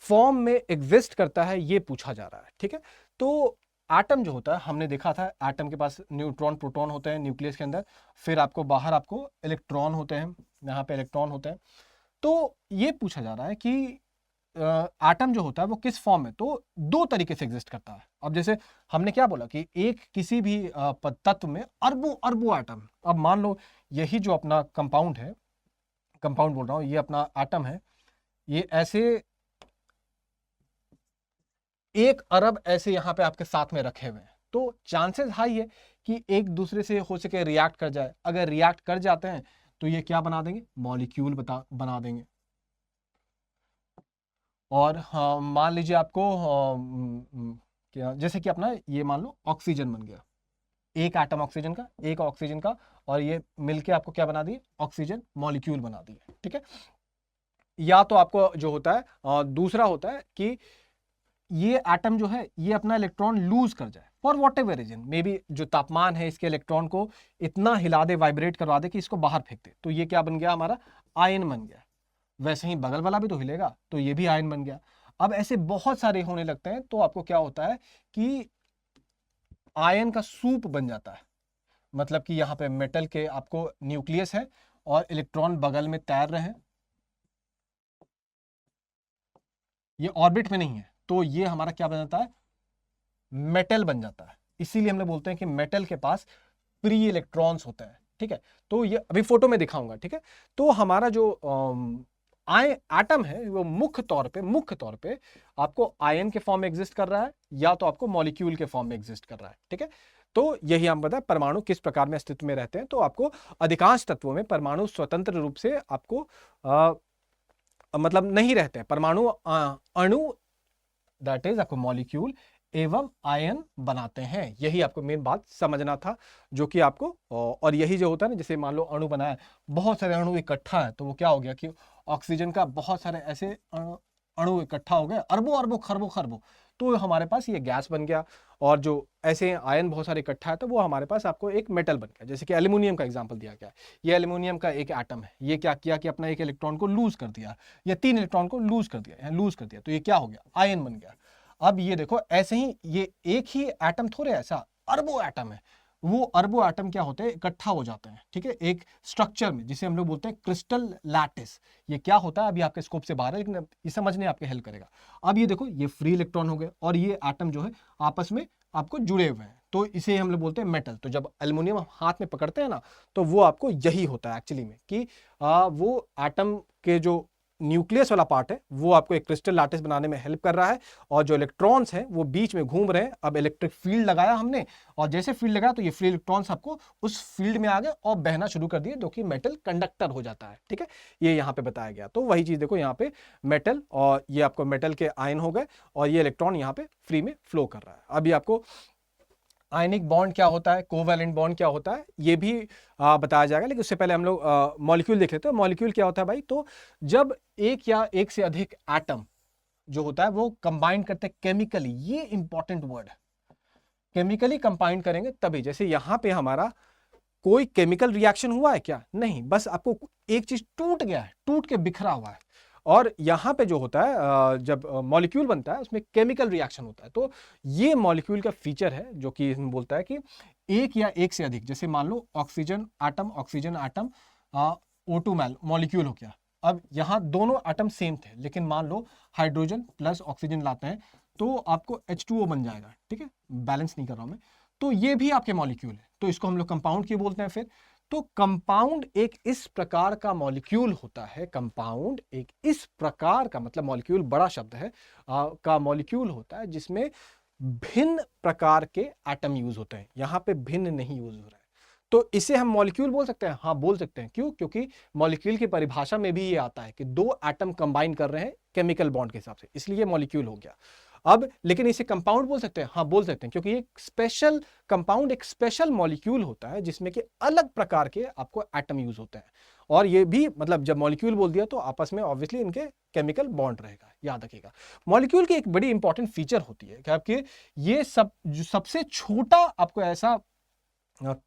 फॉर्म में एग्जिस्ट करता है, ये पूछा जा रहा है। ठीक है, तो एटम जो होता है, हमने देखा था एटम के पास न्यूट्रॉन प्रोटॉन होते हैं न्यूक्लियस के अंदर, फिर आपको बाहर आपको इलेक्ट्रॉन होते हैं, यहाँ पे इलेक्ट्रॉन होते हैं। तो ये पूछा जा रहा है कि एटम जो होता है वो किस फॉर्म में, तो दो तरीके से एग्जिस्ट करता है। अब जैसे हमने क्या बोला कि एक किसी भी तत्व में अरबों अरबों एटम। अब मान लो यही जो अपना कंपाउंड है, कंपाउंड बोल रहा हूँ, ये अपना एटम है, ये ऐसे 1 अरब ऐसे यहाँ पे आपके साथ में रखे हुए हैं, तो चांसेस हाई है कि एक दूसरे से हो सके रिएक्ट कर जाए। अगर रिएक्ट कर जाते हैं तो ये क्या बना देंगे, मॉलिक्यूल बना देंगे। और हाँ, मान लीजिए आपको क्या, जैसे कि अपना ये मान लो ऑक्सीजन बन गया, एक एटम ऑक्सीजन का, एक ऑक्सीजन का, और ये मिलके आपको क्या बना दिए, ऑक्सीजन मॉलिक्यूल बना दिए, ठीक है। या तो आपको जो होता है दूसरा होता है कि ये एटम जो है ये अपना इलेक्ट्रॉन लूज कर जाए for whatever reason, maybe जो तापमान है इसके इलेक्ट्रॉन को इतना हिला दे, वाइब्रेट करवा दे कि इसको बाहर फेंक दे, तो ये क्या बन गया, हमारा आयन बन गया। वैसे ही बगल वाला भी तो हिलेगा, तो ये भी आयन बन गया। अब ऐसे बहुत सारे होने लगते हैं, तो आपको क्या होता है कि आयन का सूप बन जाता है। मतलब कि यहाँ पे मेटल के आपको न्यूक्लियस है और इलेक्ट्रॉन बगल में तैर रहे हैं, ये ऑर्बिट में नहीं है, तो ये हमारा क्या बन जाता है, मेटल बन जाता है। इसीलिए हम लोग बोलते हैं कि मेटल के पास फ्री इलेक्ट्रॉन्स होते हैं, ठीक है। तो ये अभी फोटो में दिखाऊंगा, ठीक है। तो हमारा जो एटम है वो मुख्य तौर पे आपको आयन के फॉर्म में एग्जिस्ट कर रहा है, या तो आपको मॉलिक्यूल के फॉर्म में एग्जिस्ट कर रहा है, ठीक है। तो यही हम बताएं परमाणु किस प्रकार में अस्तित्व में रहते हैं। तो आपको अधिकांश तत्वों में परमाणु स्वतंत्र रूप से आपको मतलब नहीं रहते हैं। परमाणु अणु, दैट इज आपको मॉलिक्यूल एवं आयन बनाते हैं। यही आपको मेन बात समझना था, जो कि आपको, और यही जो होता है ना, जैसे मान लो अणु बनाया, बहुत सारे अणु इकट्ठा है, तो वो क्या हो गया कि ऑक्सीजन का बहुत सारे ऐसे अणु इकट्ठा हो गए, अरबों अरबों खरबों खरबों, तो हमारे पास ये गैस बन गया। और जो ऐसे आयन बहुत सारे इकट्ठा है, तो वो हमारे पास आपको एक मेटल बन गया। जैसे कि एल्यूमिनियम का एग्जांपल दिया गया है, ये एल्यूमिनियम का एक एटम है, ये क्या किया कि अपना एक इलेक्ट्रॉन को लूज कर दिया, या 3 इलेक्ट्रॉन को लूज कर दिया, तो ये क्या हो गया, आयन बन गया। अब ये देखो, ऐसे ही ये एक ही एटम थोड़े, ऐसा अरबों एटम है, वो अरबों एटम क्या होते हैं, इकट्ठा हो जाते हैं, ठीक है, एक स्ट्रक्चर में, जिसे हम लोग बोलते हैं क्रिस्टल लैटिस। ये क्या होता है अभी आपके स्कोप से बाहर है, लेकिन ये समझने आपके हेल्प करेगा। अब ये देखो, ये फ्री इलेक्ट्रॉन हो गए, और ये एटम जो है आपस में आपको जुड़े हुए हैं, तो इसे हम लोग बोलते हैं मेटल। तो जब एल्युमिनियम हाथ में पकड़ते हैं ना, तो वो आपको यही होता है एक्चुअली में, कि वो एटम के जो न्यूक्लियस वाला पार्ट है वो आपको एक क्रिस्टल लैटिस बनाने में हेल्प कर रहा है, और जो इलेक्ट्रॉन्स हैं वो बीच में घूम रहे हैं। अब इलेक्ट्रिक फील्ड लगाया हमने, और जैसे फील्ड लगाया तो ये फ्री इलेक्ट्रॉन्स आपको उस फील्ड में आ गए और बहना शुरू कर दिए, जो कि मेटल कंडक्टर हो जाता है, ठीक है। ये यहाँ पे बताया गया। तो वही चीज देखो, यहाँ पे मेटल, और ये आपको मेटल के आयन हो गए, और ये इलेक्ट्रॉन यहाँ पे फ्री में फ्लो कर रहा है। अभी आपको आयनिक बॉन्ड क्या होता है, कोवैलेंट बॉन्ड क्या होता है, ये भी बताया जाएगा, लेकिन उससे पहले हम लोग मॉलिक्यूल देख लेते हैं। मॉलिक्यूल क्या होता है भाई, तो जब एक या एक से अधिक एटम जो होता है वो कंबाइन करते हैं केमिकली, ये इंपॉर्टेंट वर्ड है, केमिकली कंबाइन करेंगे तभी। जैसे यहां पे हमारा कोई केमिकल रिएक्शन हुआ है क्या, नहीं, बस आपको एक चीज टूट गया है, टूट के बिखरा हुआ है। और यहाँ पे जो होता है जब मॉलिक्यूल बनता है उसमें केमिकल रिएक्शन होता है। तो ये मॉलिक्यूल का फीचर है, जो कि बोलता है कि एक या एक से अधिक, जैसे मान लो ऑक्सीजन एटम O2 मॉलिक्यूल हो गया। अब यहाँ दोनों एटम सेम थे, लेकिन मान लो हाइड्रोजन प्लस ऑक्सीजन लाते हैं तो आपको H2O बन जाएगा, ठीक है, बैलेंस नहीं कर रहा हूं मैं। तो ये भी आपके मॉलिक्यूल है, तो इसको हम लोग कंपाउंड क्यों बोलते हैं फिर। तो कंपाउंड एक इस प्रकार का मॉलिक्यूल होता है, कंपाउंड एक इस प्रकार का, मतलब मॉलिक्यूल बड़ा शब्द है, का मॉलिक्यूल होता है जिसमें भिन्न प्रकार के एटम यूज होते हैं। यहां पे भिन्न नहीं यूज हो रहा है, तो इसे हम मॉलिक्यूल बोल सकते हैं, हाँ बोल सकते हैं। क्यों, क्योंकि मॉलिक्यूल की परिभाषा में भी ये आता है कि 2 एटम कंबाइन कर रहे हैं केमिकल बॉन्ड के हिसाब से, इसलिए मॉलिक्यूल हो गया। अब लेकिन इसे कंपाउंड बोल सकते हैं, हाँ बोल सकते हैं, क्योंकि एक स्पेशल कंपाउंड, एक स्पेशल मॉलिक्यूल होता है जिसमें कि अलग प्रकार के आपको एटम यूज होते हैं। और ये भी, मतलब जब मॉलिक्यूल बोल दिया तो आपस में ऑब्वियसली इनके केमिकल बॉन्ड रहेगा, याद रखिएगा। मॉलिक्यूल की एक बड़ी इंपॉर्टेंट फीचर होती है कि आपके ये सब जो सबसे छोटा आपको ऐसा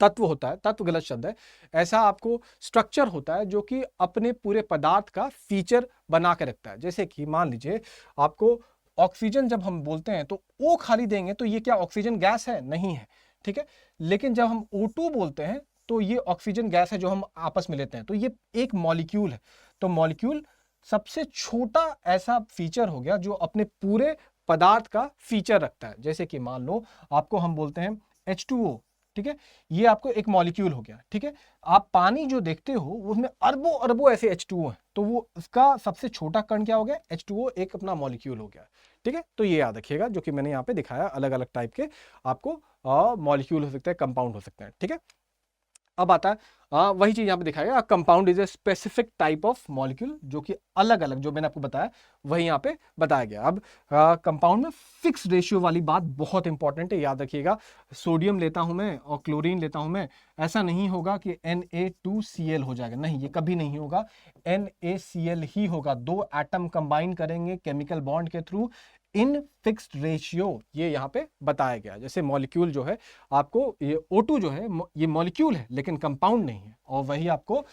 तत्व होता है, तत्व गलत शब्द है, ऐसा आपको स्ट्रक्चर होता है जो कि अपने पूरे पदार्थ का फीचर बना के रखता है। जैसे कि मान लीजिए आपको ऑक्सीजन जब हम बोलते हैं तो O खाली देंगे तो ये क्या ऑक्सीजन गैस है? नहीं है, ठीक है। लेकिन जब हम O2 बोलते हैं तो ये ऑक्सीजन गैस है जो हम आपस में लेते हैं, तो ये एक मॉलिक्यूल है। तो मॉलिक्यूल सबसे छोटा ऐसा फीचर हो गया जो अपने पूरे पदार्थ का फीचर रखता है। जैसे कि मान लो आपको हम बोलते हैं H2O, ठीक है, ये आपको एक मॉलिक्यूल हो गया, ठीक है। आप पानी जो देखते हो उसमें अरबों अरबों ऐसे H2O है, तो वो उसका सबसे छोटा कण क्या हो गया? H2O एक अपना मॉलिक्यूल हो गया, ठीक है। तो ये याद रखिएगा, जो कि मैंने यहाँ पे दिखाया, अलग अलग टाइप के आपको मॉलिक्यूल हो सकते हैं, कंपाउंड हो सकते हैं, ठीक है। अब आता है वही चीज यहाँ पे दिखाएगा, compound is a specific type of molecule, जो कि अलग अलग जो मैंने आपको बताया वही यहाँ पे बताया गया। अब कंपाउंड में फिक्स रेशियो वाली बात बहुत इंपॉर्टेंट है, याद रखिएगा। सोडियम लेता हूं मैं और क्लोरीन लेता हूं मैं, ऐसा नहीं होगा कि Na2Cl हो जाएगा, नहीं, ये कभी नहीं होगा, NaCl ही होगा। दो एटम कंबाइन करेंगे केमिकल बॉन्ड के थ्रू इन फिक्स्ड रेशियो, ये यहाँ पे बताया गया। जैसे मॉलिक्यूल जो है आपको, ये O2 जो है ये मॉलिक्यूल है लेकिन कंपाउंड नहीं है, और वही आपको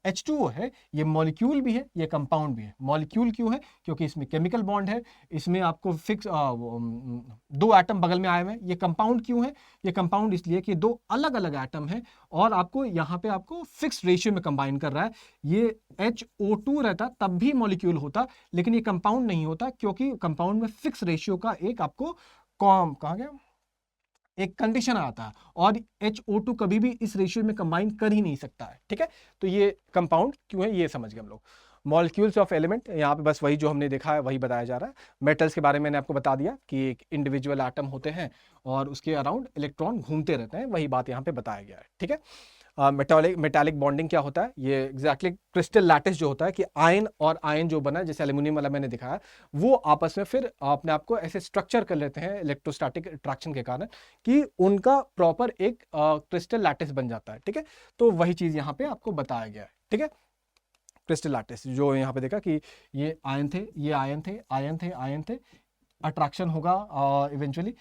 H2O है, ये मॉलिक्यूल भी है ये कंपाउंड भी है। मॉलिक्यूल क्यों है? क्योंकि इसमें केमिकल बॉन्ड है, इसमें आपको फिक्स दो एटम बगल में आए हुए हैं। ये कंपाउंड क्यों है? ये कंपाउंड इसलिए कि दो अलग अलग एटम है और आपको यहाँ पे आपको फिक्स रेशियो में कंबाइन कर रहा है। ये HO2 रहता तब भी मॉलिक्यूल होता, लेकिन ये कंपाउंड नहीं होता, क्योंकि कंपाउंड में फिक्स रेशियो का एक आपको कहा गया एक कंडीशन आता है, और HO2 कभी भी इस रेशियो में कंबाइन कर ही नहीं सकता है, ठीक है। तो ये कंपाउंड क्यों है ये समझ गए हम लोग। मॉलिक्यूल्स ऑफ एलिमेंट, यहाँ पे बस वही जो हमने देखा है वही बताया जा रहा है। मेटल्स के बारे में मैंने आपको बता दिया कि एक इंडिविजुअल एटम होते हैं और उसके अराउंड इलेक्ट्रॉन घूमते रहते हैं, वही बात यहाँ पे बताया गया है, ठीक है। मेटालिक बॉन्डिंग क्या होता है? ये एग्जैक्टली क्रिस्टल लैटिस जो होता है कि आयन और आयन जो बना, जैसे एल्यूमिनियम वाला मैंने दिखाया, वो आपस में फिर अपने आप को ऐसे स्ट्रक्चर कर लेते हैं इलेक्ट्रोस्टैटिक अट्रैक्शन के कारण कि उनका प्रॉपर एक क्रिस्टल लैटिस बन जाता है, ठीक है। तो वही चीज यहाँ पे आपको बताया गया है, ठीक है। क्रिस्टल लैटिस जो यहाँ पे देखा कि ये आयन थे, ये आयन थे, आयन थे, आयन थे, अट्रैक्शन होगा इवेंचुअली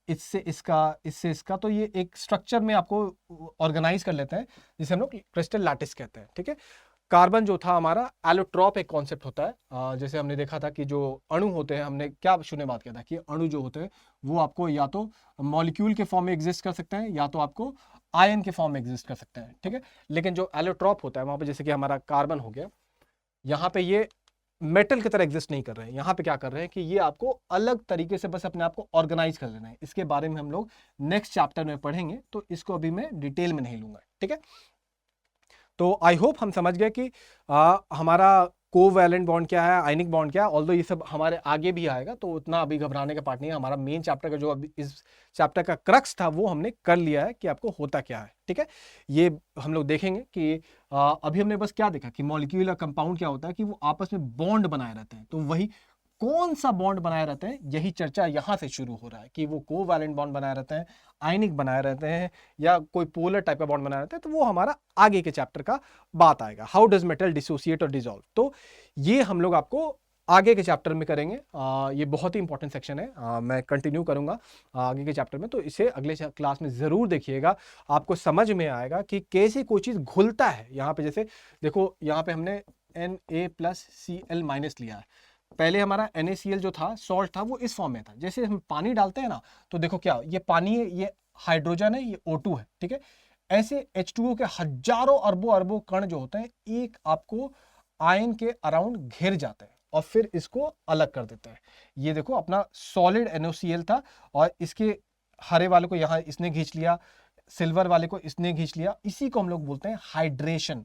इससे इसका, तो ये एक स्ट्रक्चर में आपको ऑर्गेनाइज कर लेते हैं, जिसे हम लोग क्रिस्टल लैटिस कहते हैं, ठीक है। कार्बन जो था हमारा, एलोट्रॉप एक कॉन्सेप्ट होता है। जैसे हमने देखा था कि जो अणु होते हैं, हमने क्या शुरू में बात किया था कि अणु जो होते हैं वो आपको या तो मॉलिक्यूल के फॉर्म में एग्जिस्ट कर सकते हैं या तो आपको आयन के फॉर्म में एग्जिस्ट कर सकते हैं, ठीक है। लेकिन जो एलोट्रॉप होता है वहां पे, जैसे कि हमारा कार्बन हो गया, यहाँ पे ये मेटल की तरह एग्जिस्ट नहीं कर रहे हैं। यहाँ पे क्या कर रहे हैं कि ये आपको अलग तरीके से बस अपने आप को ऑर्गेनाइज कर लेना है। इसके बारे में हम लोग नेक्स्ट चैप्टर में पढ़ेंगे, तो इसको अभी मैं डिटेल में नहीं लूंगा, ठीक है। तो आई होप हम समझ गए कि हमारा कोवैलेंट बॉन्ड क्या है, आयनिक बॉन्ड क्या है। ऑल्दो ये सब हमारे आगे भी आएगा, तो उतना अभी घबराने का पार्ट नहीं है। हमारा मेन चैप्टर का जो अभी इस चैप्टर का क्रक्स था वो हमने कर लिया है कि आपको होता क्या है, ठीक है। ये हम लोग देखेंगे कि अभी हमने बस क्या देखा कि मॉलिक्यूल या कंपाउंड क्या होता है कि वो आपस में बॉन्ड बनाए रहते हैं। तो वही कौन सा बॉन्ड बनाए रहते हैं, यही चर्चा यहां से शुरू हो रहा है कि वो कोवैलेंट बॉन्ड बनाए रहते हैं, आयनिक बनाए रहते हैं, या कोई पोलर टाइप का बॉन्ड बनाए रहते हैं। तो वो हमारा आगे के चैप्टर का बात आएगा, हाउ डज मेटल डिसोसिएट और डिसॉल्व। तो ये हम लोग आपको आगे के चैप्टर में करेंगे। ये बहुत ही इंपॉर्टेंट सेक्शन है, मैं कंटिन्यू करूंगा आगे के चैप्टर में, तो इसे अगले क्लास में जरूर देखिएगा। आपको समझ में आएगा कि कैसे कोई चीज घुलता है। यहाँ पे जैसे देखो, यहाँ पे हमने Na+Cl- लिया है। पहले हमारा NaCl जो था, सॉल्ट था, वो इस फॉर्म में था। जैसे हम पानी डालते हैं ना, तो देखो क्या, ये पानी है, ये हाइड्रोजन है, ये O2 है, ठीक है। ऐसे H2O के हजारों अरबों अरबों कण जो होते हैं, एक आपको आयन के अराउंड घेर जाते हैं और फिर इसको अलग कर देते हैं। ये देखो अपना सॉलिड NaCl था, और इसके हरे वाले को यहाँ इसने खींच लिया, सिल्वर वाले को इसने खींच लिया। इसी को हम लोग बोलते हैं हाइड्रेशन,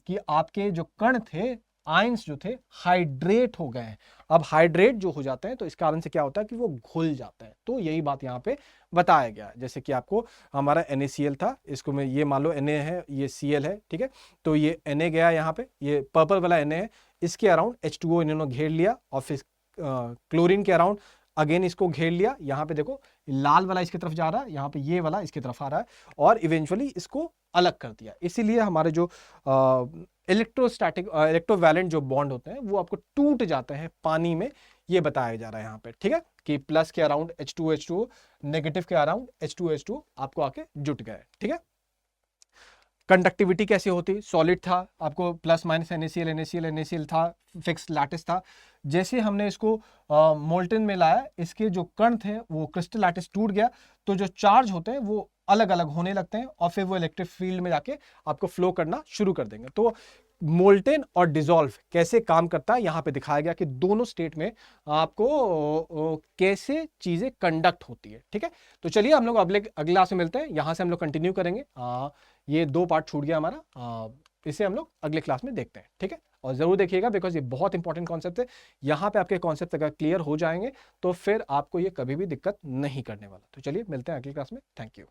कि आपके जो कण थे, आयंस जो थे, हाइड्रेट हो गए हैं। अब हाइड्रेट जो हो जाते हैं तो इस कारण से क्या होता है कि वो घुल जाते हैं। तो यही बात यहाँ पे बताया गया। जैसे कि आपको हमारा NaCl था, इसको मैं ये मान लो Na है, ये Cl है, ठीक है। तो ये Na गया यहाँ पे, ये पर्पल वाला Na है, इसके अराउंड H2O इन्होंने घेर लिया, और फिर क्लोरीन के अराउंड अगेन इसको घेर लिया। यहाँ पे देखो लाल वाला इसकी तरफ जा रहा है, यहाँ पे ये वाला इसकी तरफ आ रहा है, और इवेंचुअली इसको अलग कर दिया। इसीलिए हमारे जो इलेक्ट्रोवैलेंट जो बॉन्ड होते हैं वो आपको टूट जाते हैं पानी में। ये बताया जा रहा है यहाँ पे, ठीक है, कि प्लस के अराउंड H2H2, नेगेटिव के अराउंड H2H2 आपको आके जुट गए, ठीक है। कंडक्टिविटी कैसे होती, सॉलिड था, आपको plus minus NaCl NaCl NaCl था, फिक्स लैटिस था। जैसे हमने इसको मोल्टन में लाया, इसके जो कण थे वो क्रिस्टल लैटिस टूट गया, तो जो चार्ज होते हैं वो अलग अलग होने लगते हैं और फिर वो इलेक्ट्रिक फील्ड में जाके आपको फ्लो करना शुरू कर देंगे। तो मोल्टेन और डिसॉल्व कैसे काम करता है यहां पे दिखाया गया कि दोनों स्टेट में आपको कैसे चीजें कंडक्ट होती है। ठीक है, तो चलिए हम लोग अगले क्लास में मिलते हैं, यहां से हम लोग कंटिन्यू करेंगे। ये 2 पार्ट छूट गया हमारा, इसे हम लोग अगले क्लास में देखते हैं। ठीक है, और जरूर देखिएगा बिकॉज ये बहुत इंपॉर्टेंट कॉन्सेप्ट है। यहां पे आपके कॉन्सेप्ट अगर क्लियर हो जाएंगे तो फिर आपको ये कभी भी दिक्कत नहीं करने वाला। तो चलिए मिलते हैं अगली क्लास में। Thank you.